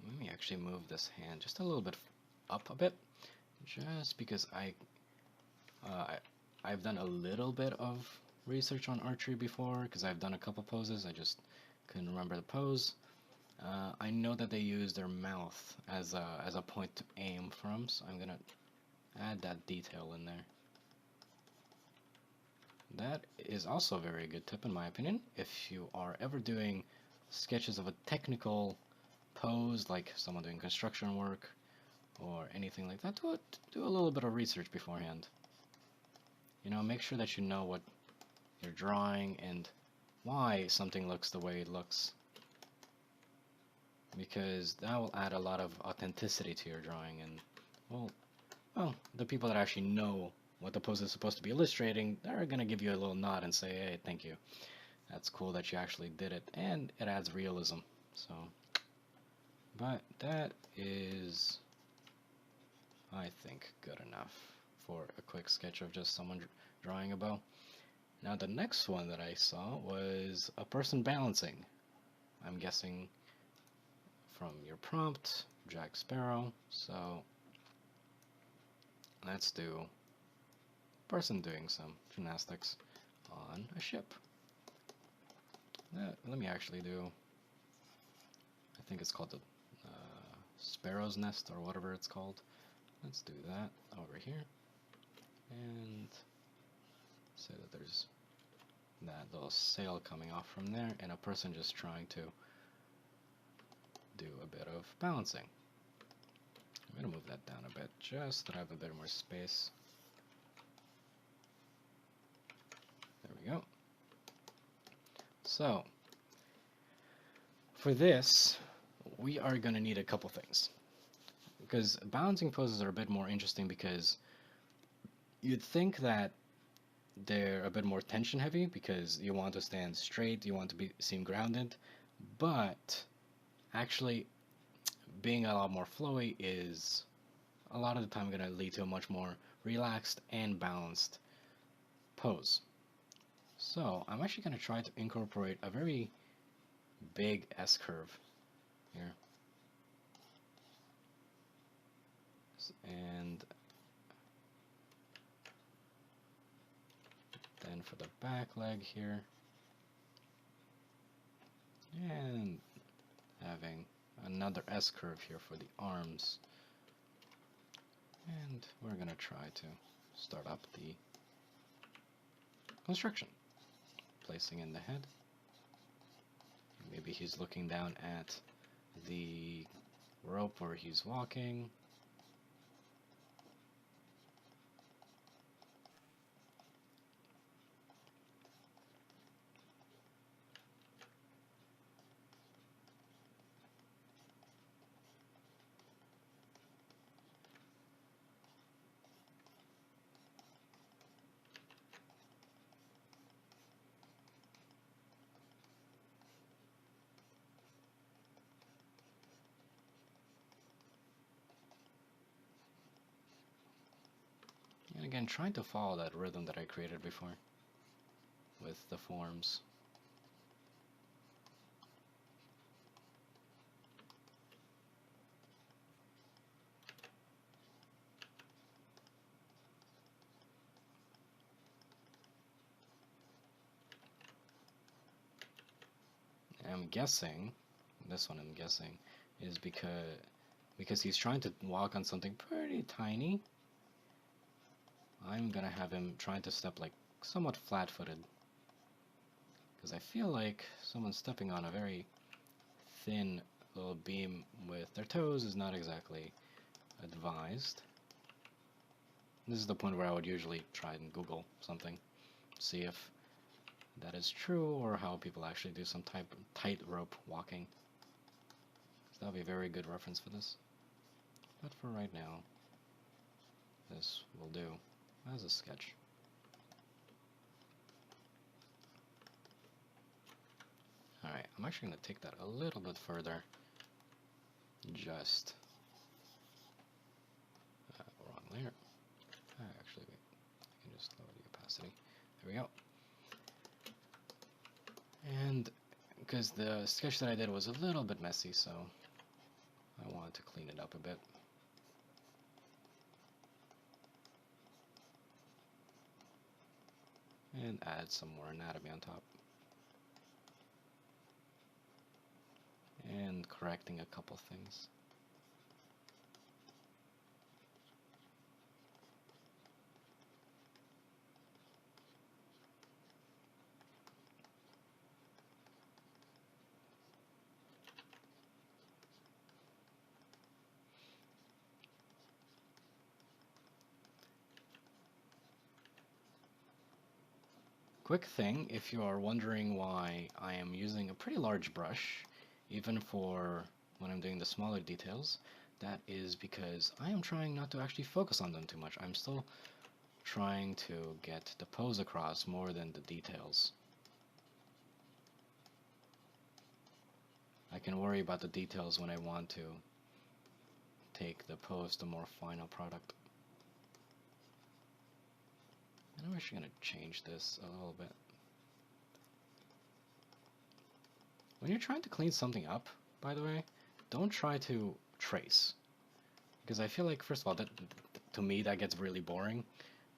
Let me actually move this hand just a little bit up a bit, just because I've done a little bit of research on archery before, because I've done a couple poses, I just couldn't remember the pose. I know that they use their mouth as a point to aim from, so I'm gonna add that detail in there. That is also a very good tip in my opinion. If you are ever doing sketches of a technical pose, like someone doing construction work or anything like that, do a little bit of research beforehand. You know, make sure that you know what you're drawing and why something looks the way it looks, because that will add a lot of authenticity to your drawing, and well, the people that actually know what the pose is supposed to be illustrating, they're gonna give you a little nod and say, hey, thank you, that's cool that you actually did it, and it adds realism. So, but that is, I think, good enough for a quick sketch of just someone drawing a bow. Now the next one that I saw was a person balancing. I'm guessing from your prompt, Jack Sparrow, so let's do person doing some gymnastics on a ship. Let me actually do, I think it's called the Sparrow's Nest or whatever it's called. Let's do that over here and say that there's that little sail coming off from there and a person just trying to do a bit of balancing. I'm going to move that down a bit just to have a bit more space. There we go. So, for this, we are going to need a couple things. Because balancing poses are a bit more interesting because you'd think that they're a bit more tension heavy because you want to stand straight, you want to seem grounded, but actually being a lot more flowy is a lot of the time going to lead to a much more relaxed and balanced pose. So I'm actually going to try to incorporate a very big S-curve here. And then for the back leg here, and having another S-curve here for the arms. And we're going to try to start up the construction, placing in the head. Maybe he's looking down at the rope where he's walking. again, trying to follow that rhythm that I created before with the forms. I'm guessing, this one I'm guessing, is because he's trying to walk on something pretty tiny. I'm gonna have him trying to step like somewhat flat-footed, because I feel like someone stepping on a very thin little beam with their toes is not exactly advised. This is the point where I would usually try and Google something, see if that is true or how people actually do some type of tightrope walking. So that'll be a very good reference for this. But for right now, this will do as a sketch. Alright, I'm actually going to take that a little bit further. Just wrong layer. Actually, wait. I can just lower the opacity. There we go. And because the sketch that I did was a little bit messy, so I wanted to clean it up a bit. And add some more anatomy on top. And correcting a couple things. Quick thing, if you are wondering why I am using a pretty large brush, even for when I'm doing the smaller details, that is because I am trying not to actually focus on them too much. I'm still trying to get the pose across more than the details. I can worry about the details when I want to take the pose to more final product. And I'm actually going to change this a little bit. When you're trying to clean something up, by the way, don't try to trace. Because I feel like, first of all, that to me that gets really boring.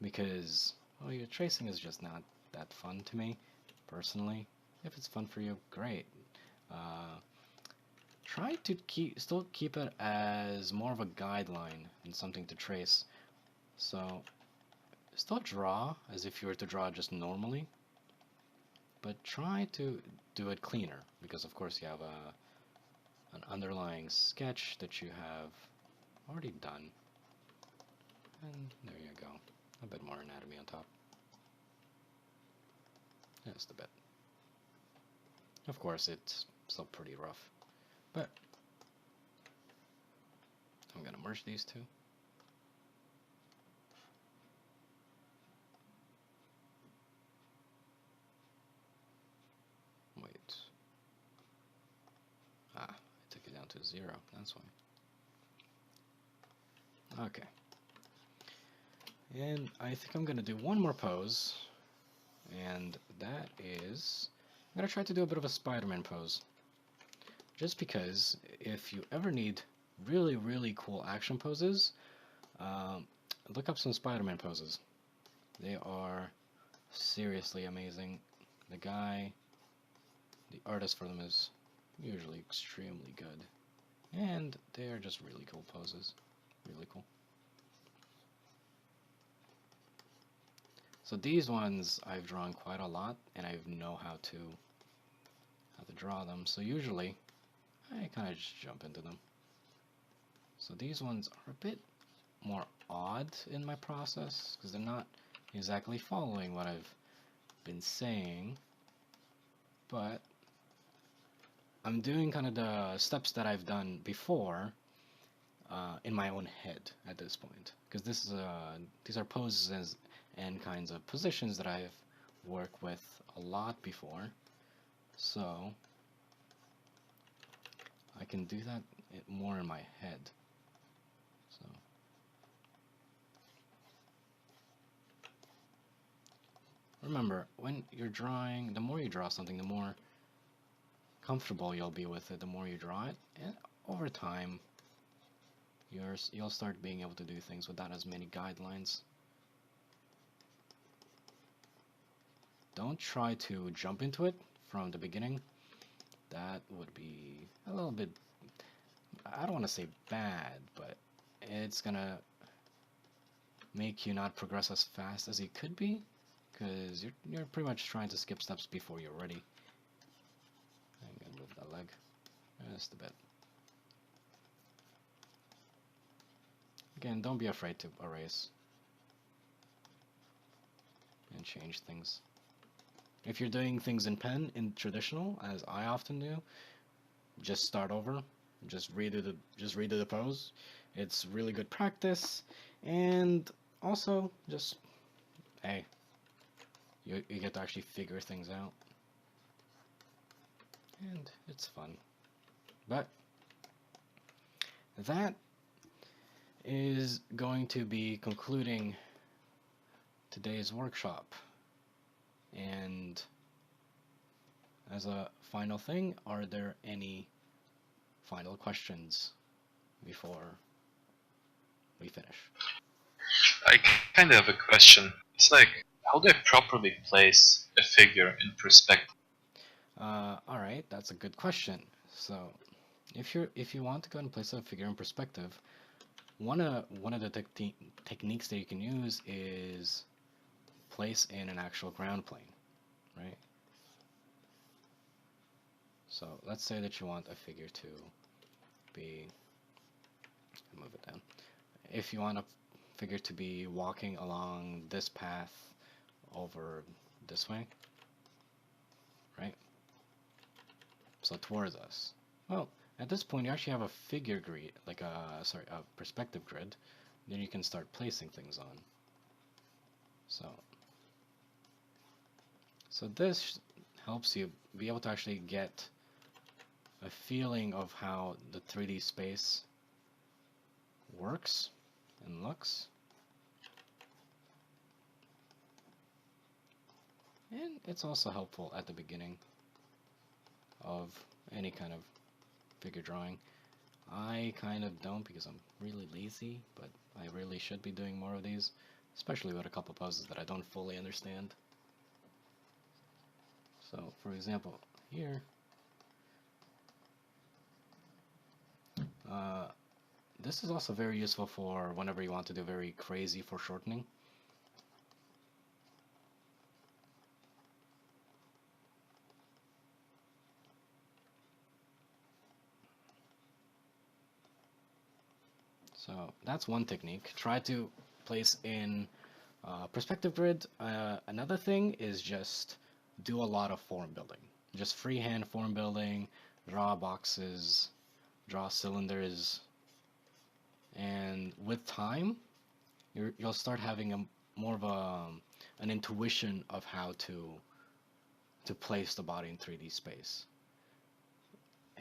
Because, well, your tracing is just not that fun to me, personally. If it's fun for you, great. Try to still keep it as more of a guideline and something to trace. So still draw as if you were to draw just normally, but try to do it cleaner, because of course you have an underlying sketch that you have already done. And there you go. A bit more anatomy on top. Just a bit. Of course it's still pretty rough, but I'm gonna merge these two. Wait. I took it down to 0, that's why. Okay. And I think I'm gonna do one more pose, and that is, I'm gonna try to do a bit of a Spider-Man pose. Just because if you ever need really, really cool action poses, look up some Spider-Man poses. They are seriously amazing. The artist for them is usually extremely good. And they are just really cool poses. Really cool. So these ones I've drawn quite a lot, and I know how to draw them. So usually I kind of just jump into them. So these ones are a bit more odd in my process because they're not exactly following what I've been saying, but I'm doing kind of the steps that I've done before in my own head at this point, because these are poses and kinds of positions that I've worked with a lot before, so I can do that more in my head. So remember, when you're drawing, the more you draw something, the more comfortable you'll be with it, the more you draw it, and over time, you'll start being able to do things without as many guidelines. Don't try to jump into it from the beginning. That would be a little bit, I don't want to say bad, but it's gonna make you not progress as fast as you could be, because you're pretty much trying to skip steps before you're ready. I'm gonna move that leg just a bit. Again, don't be afraid to erase and change things. If you're doing things in pen, in traditional, as I often do, just start over. Just redo the pose. It's really good practice, and also just, hey, you get to actually figure things out, and it's fun. But that is going to be concluding today's workshop. And as a final thing, are there any final questions before we finish? I kind of have a question. It's like, how do I properly place a figure in perspective? Alright, that's a good question. So, if you want to go and place a figure in perspective, one of the techniques that you can use is place in an actual ground plane, right? So let's say that you want a figure to be, move it down. If you want a figure to be walking along this path over this way, right? So towards us. Well, at this point you actually have a figure grid, like a perspective grid. Then you can start placing things on. So this helps you be able to actually get a feeling of how the 3D space works and looks. And it's also helpful at the beginning of any kind of figure drawing. I kind of don't because I'm really lazy, but I really should be doing more of these, especially with a couple poses that I don't fully understand. So, for example, here, this is also very useful for whenever you want to do very crazy foreshortening. So that's one technique. Try to place in perspective grid. Another thing is just do a lot of form building. Just freehand form building, draw boxes, draw cylinders, and with time, you'll start having a more of an intuition of how to place the body in 3D space.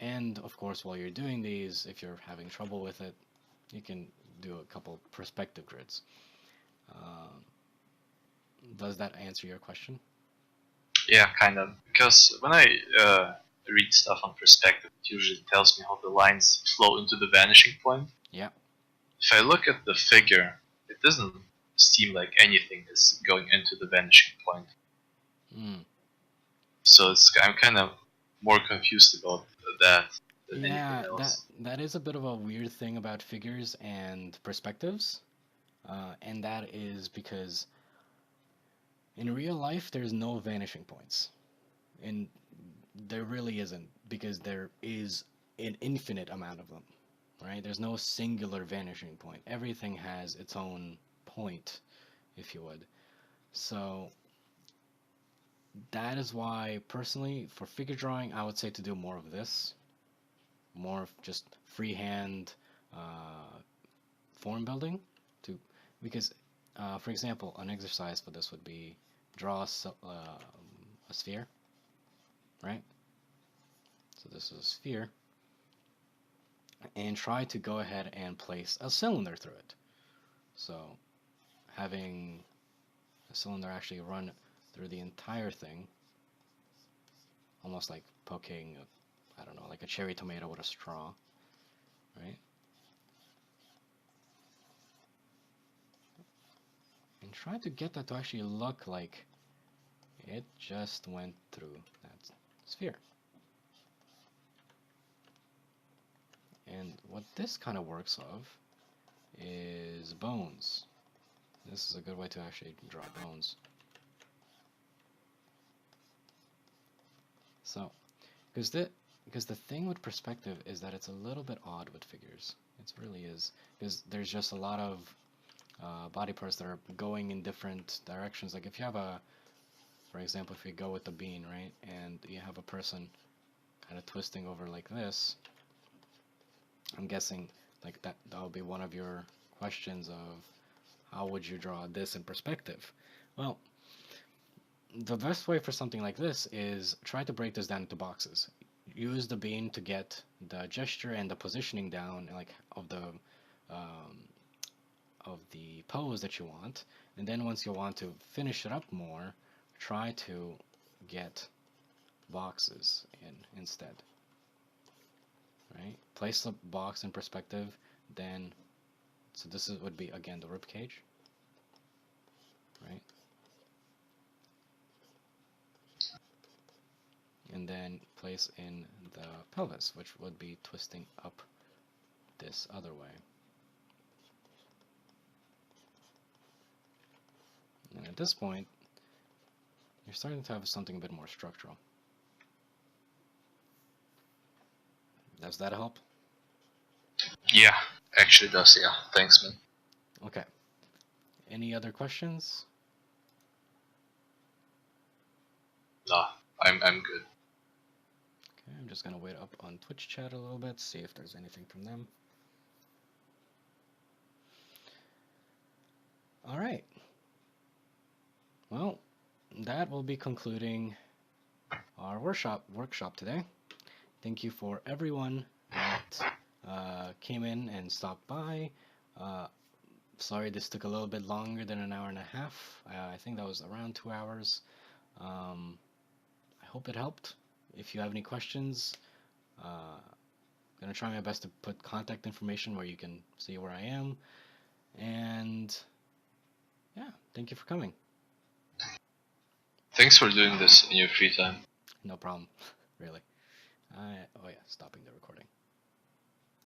And of course, while you're doing these, if you're having trouble with it, you can do a couple perspective grids. Does that answer your question? Yeah, kind of. Because when I read stuff on perspective, it usually tells me how the lines flow into the vanishing point. Yeah. If I look at the figure, it doesn't seem like anything is going into the vanishing point. So I'm kind of more confused about that than anything else. that is a bit of a weird thing about figures and perspectives, and that is because in real life there's no vanishing points, and there really isn't, because there is an infinite amount of them, right? There's no singular vanishing point. Everything has its own point, if you would. So that is why, personally, for figure drawing, I would say to do more of this. More of just freehand form building. Because, for example, an exercise for this would be draw a sphere, right? So this is a sphere. And try to go ahead and place a cylinder through it. So having a cylinder actually run through the entire thing, almost like poking, I don't know, like a cherry tomato with a straw, right? And try to get that to actually look like it just went through that sphere. And what this kind of works of is bones. This is a good way to actually draw bones. So, because the thing with perspective is that it's a little bit odd with figures. It really is, because there's just a lot of body parts that are going in different directions. Like if you have for example, if you go with the bean, right, and you have a person kind of twisting over like this, I'm guessing like that'll be one of your questions of how would you draw this in perspective? Well, the best way for something like this is try to break this down into boxes. Use the bean to get the gesture and the positioning down, like of the pose that you want, and then once you want to finish it up more, try to get boxes in instead. Right? Place the box in perspective, then so this would be again the rib cage, right? And then place in the pelvis, which would be twisting up this other way. And at this point, you're starting to have something a bit more structural. Does that help? Yeah, actually does, yeah. Thanks, man. Okay. Any other questions? Nah, I'm good. Okay, I'm just gonna wait up on Twitch chat a little bit, see if there's anything from them. All right. Well, that will be concluding our workshop today. Thank you for everyone that came in and stopped by. Sorry this took a little bit longer than an hour and a half. I think that was around 2 hours. I hope it helped. If you have any questions, I'm gonna try my best to put contact information where you can see where I am. And yeah, thank you for coming. Thanks for doing this in your free time. No problem, really. Oh yeah, stopping the recording.